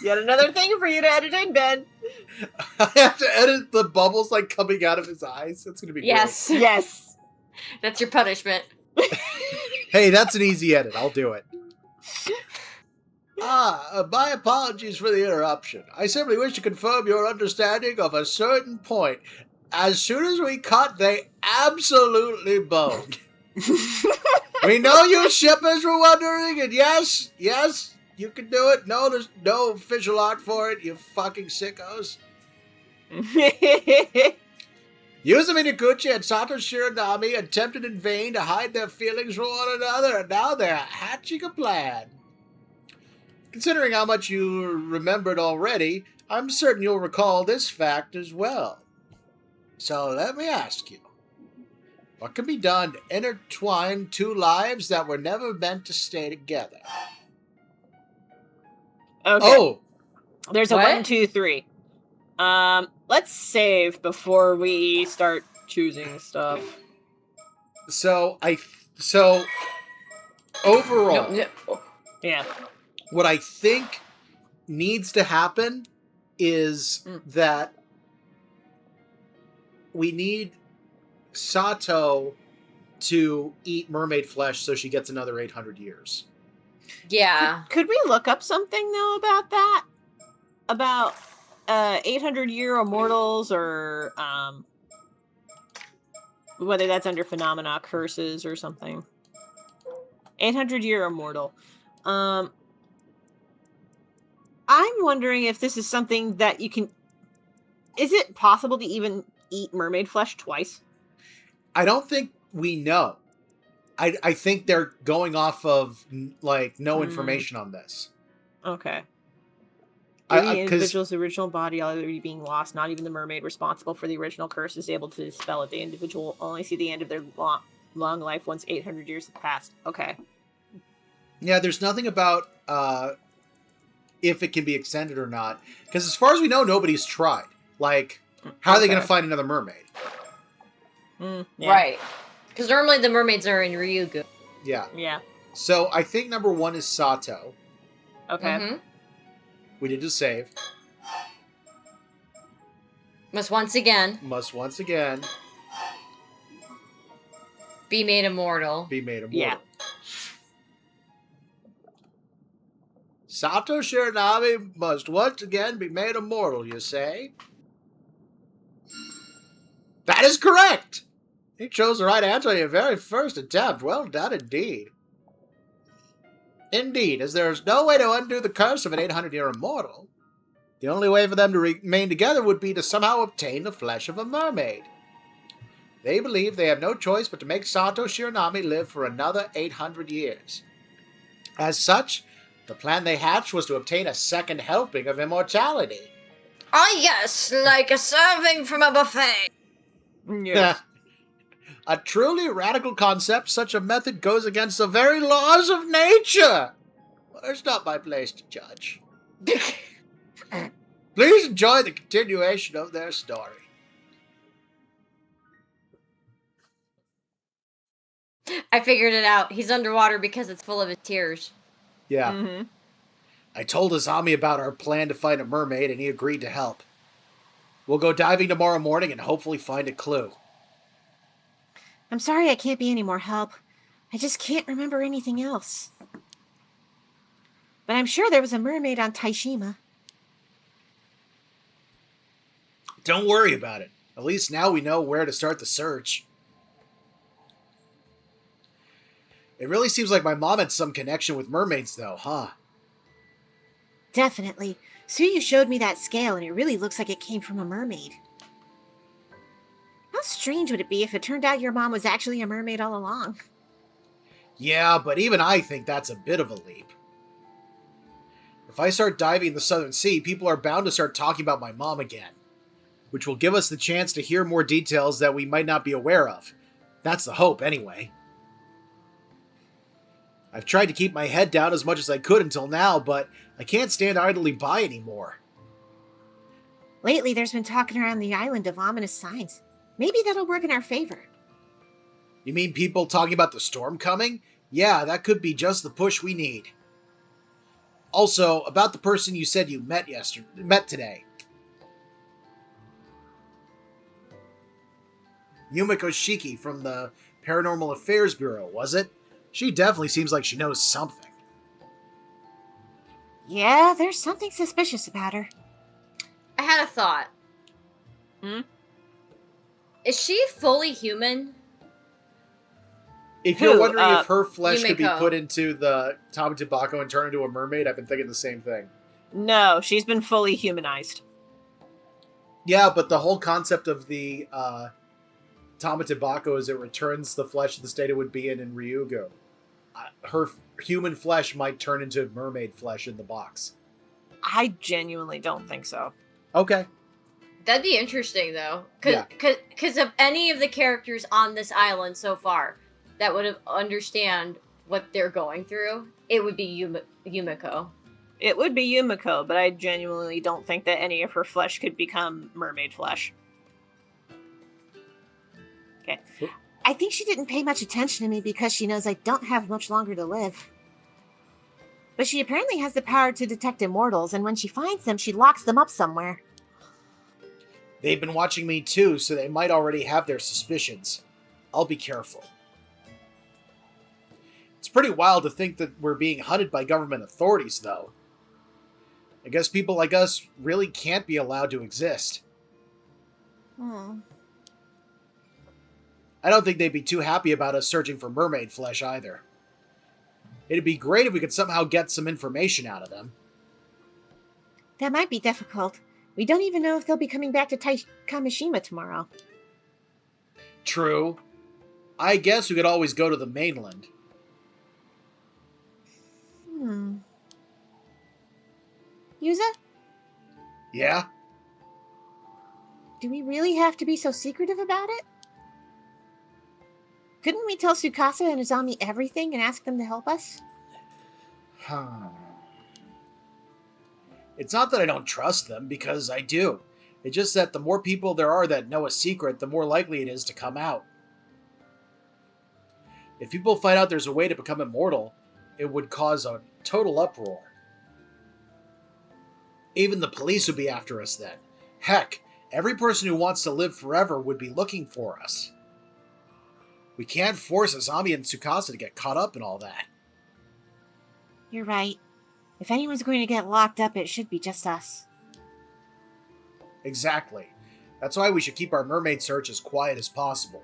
A: Yet another thing for you to edit in, Ben.
G: I have to edit the bubbles like coming out of his eyes. That's gonna be
C: Yes.
A: Yes.
C: That's your punishment.
G: great. Hey, that's an easy edit. I'll do it. My apologies for the interruption. I simply wish to confirm your understanding of a certain point. As soon as we cut, they absolutely boned. We know you shippers were wondering, and yes, you can do it. No, there's no official art for it, you fucking sickos. Yuzumi Noguchi and Sato Shiranami attempted in vain to hide their feelings for one another, and now they're hatching a plan. Considering how much you remembered already, I'm certain you'll recall this fact as well. So let me ask you, what can be done to intertwine two lives that were never meant to stay together?
A: Okay.
G: Oh!
A: There's a
C: What?
A: 1, 2, 3. Let's save before we start choosing stuff.
G: So overall,
C: No.
A: Yeah.
G: what I think needs to happen is that we need Sato to eat mermaid flesh so she gets another 800 years.
C: Yeah.
A: Could we look up something though about that? About 800-year immortals, or whether that's under phenomena curses or something. 800-year immortal. I'm wondering if this is something that you can. Is it possible to even eat mermaid flesh twice?
G: I don't think we know. I think they're going off of like no information on this.
A: Okay. The individual's original body already being lost, not even the mermaid responsible for the original curse is able to dispel it. The individual will only see the end of their long life once 800 years have passed. Okay.
G: Yeah, there's nothing about if it can be extended or not. Because as far as we know, nobody's tried. Like, how are they going to find another mermaid?
A: Yeah.
C: Right. Because normally the mermaids are in Ryugu.
G: Yeah.
A: Yeah.
G: So I think number 1 is Sato.
A: Okay.
C: Mm-hmm.
G: We did a save.
C: Must once again be made immortal.
G: be made immortal.
A: Yeah.
G: Sato Shiranami must once again be made immortal, you say? That is correct! He chose the right answer on your very first attempt. Well done indeed. Indeed, as there is no way to undo the curse of an 800-year immortal, the only way for them to remain together would be to somehow obtain the flesh of a mermaid. They believe they have no choice but to make Sato Shiranami live for another 800 years. As such, the plan they hatched was to obtain a second helping of immortality.
C: Oh yes, like a serving from a buffet.
A: Yes.
G: A truly radical concept, such a method goes against the very laws of nature. Well, it's not my place to judge. Please enjoy the continuation of their story.
C: I figured it out. He's underwater because it's full of his tears.
G: Yeah.
A: Mm-hmm.
G: I told Azami about our plan to find a mermaid, and he agreed to help. We'll go diving tomorrow morning and hopefully find a clue.
E: I'm sorry I can't be any more help. I just can't remember anything else. But I'm sure there was a mermaid on Taishima.
G: Don't worry about it. At least now we know where to start the search. It really seems like my mom had some connection with mermaids, though, huh?
E: Definitely. Suyu showed me that scale, and it really looks like it came from a mermaid. How strange would it be if it turned out your mom was actually a mermaid all along?
G: Yeah, but even I think that's a bit of a leap. If I start diving in the Southern Sea, people are bound to start talking about my mom again, which will give us the chance to hear more details that we might not be aware of. That's the hope, anyway. I've tried to keep my head down as much as I could until now, but I can't stand idly by anymore.
E: Lately, there's been talking around the island of ominous signs. Maybe that'll work in our favor.
G: You mean people talking about the storm coming? Yeah, that could be just the push we need. Also, about the person you said you met today. Yumiko Shiki from the Paranormal Affairs Bureau, was it? She definitely seems like she knows something.
E: Yeah, there's something suspicious about her.
C: I had a thought.
A: Hmm?
C: Is she fully human?
G: If you're wondering if her flesh could be
C: Yumiko.
G: put into the Tamatibako and turn into a mermaid, I've been thinking the same thing.
A: No, she's been fully humanized.
G: Yeah, but the whole concept of the Tamatibako is it returns the flesh to the state it would be in Ryugu. Her human flesh might turn into mermaid flesh in the box.
A: I genuinely don't think so.
G: Okay.
C: That'd be interesting, though.
G: Yeah.
C: Because of any of the characters on this island so far that would understand what they're going through, it would be Yumiko.
A: It would be Yumiko, but I genuinely don't think that any of her flesh could become mermaid flesh. Okay.
E: I think she didn't pay much attention to me because she knows I don't have much longer to live. But she apparently has the power to detect immortals, and when she finds them, she locks them up somewhere.
G: They've been watching me too, so they might already have their suspicions. I'll be careful. It's pretty wild to think that we're being hunted by government authorities, though. I guess people like us really can't be allowed to exist.
E: Hmm.
G: I don't think they'd be too happy about us searching for mermaid flesh either. It'd be great if we could somehow get some information out of them.
E: That might be difficult. We don't even know if they'll be coming back to Kamishima tomorrow.
G: True. I guess we could always go to the mainland.
E: Yuza,
G: Yeah?
E: do we really have to be so secretive about it? Couldn't we tell Tsukasa and Azami everything and ask them to help us?
G: It's not that I don't trust them, because I do. It's just that the more people there are that know a secret, the more likely it is to come out. If people find out there's a way to become immortal, it would cause a total uproar. Even the police would be after us then. Heck, every person who wants to live forever would be looking for us. We can't force Azami and Tsukasa to get caught up in all that.
E: You're right. If anyone's going to get locked up, it should be just us.
G: Exactly. That's why we should keep our mermaid search as quiet as possible.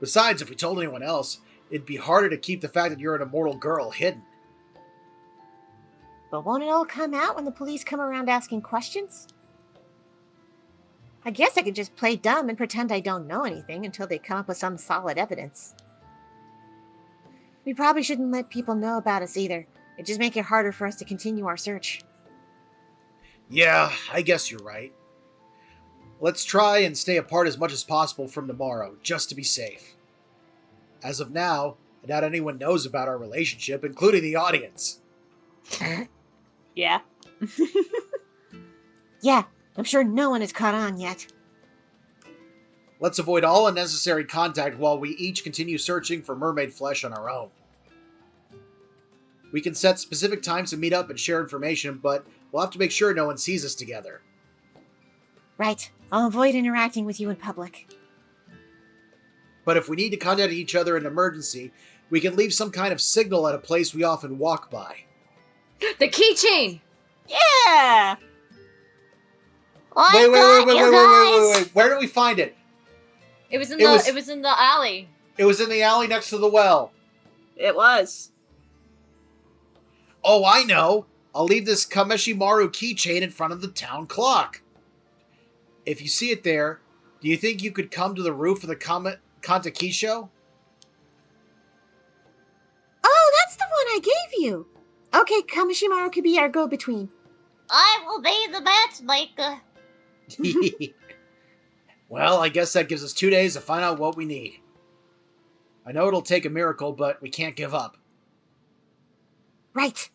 G: Besides, if we told anyone else, it'd be harder to keep the fact that you're an immortal girl hidden.
E: But won't it all come out when the police come around asking questions? I guess I could just play dumb and pretend I don't know anything until they come up with some solid evidence. We probably shouldn't let people know about us either. It'd just make it harder for us to continue our search.
G: Yeah, I guess you're right. Let's try and stay apart as much as possible from tomorrow, just to be safe. As of now, I doubt anyone knows about our relationship, including the audience.
A: Yeah.
E: Yeah, I'm sure no one has caught on yet.
G: Let's avoid all unnecessary contact while we each continue searching for mermaid flesh on our own. We can set specific times to meet up and share information, but we'll have to make sure no one sees us together.
E: Right, I'll avoid interacting with you in public.
G: But if we need to contact each other in an emergency, we can leave some kind of signal at a place we often walk by.
C: The keychain!
A: Yeah!
G: Wait. Where do we find it?
C: It was in
G: It was-
C: it was in the alley.
G: It was in the alley next to the well.
A: It was.
G: Oh, I know. I'll leave this Kameshimaru keychain in front of the town clock. If you see it there, do you think you could come to the roof of the Kantakisho?
E: Oh, that's the one I gave you! Okay, Kamishimaro could be our go-between.
F: I will be the matchmaker.
G: Well, I guess that gives us 2 days to find out what we need. I know it'll take a miracle, but we can't give up.
E: Right.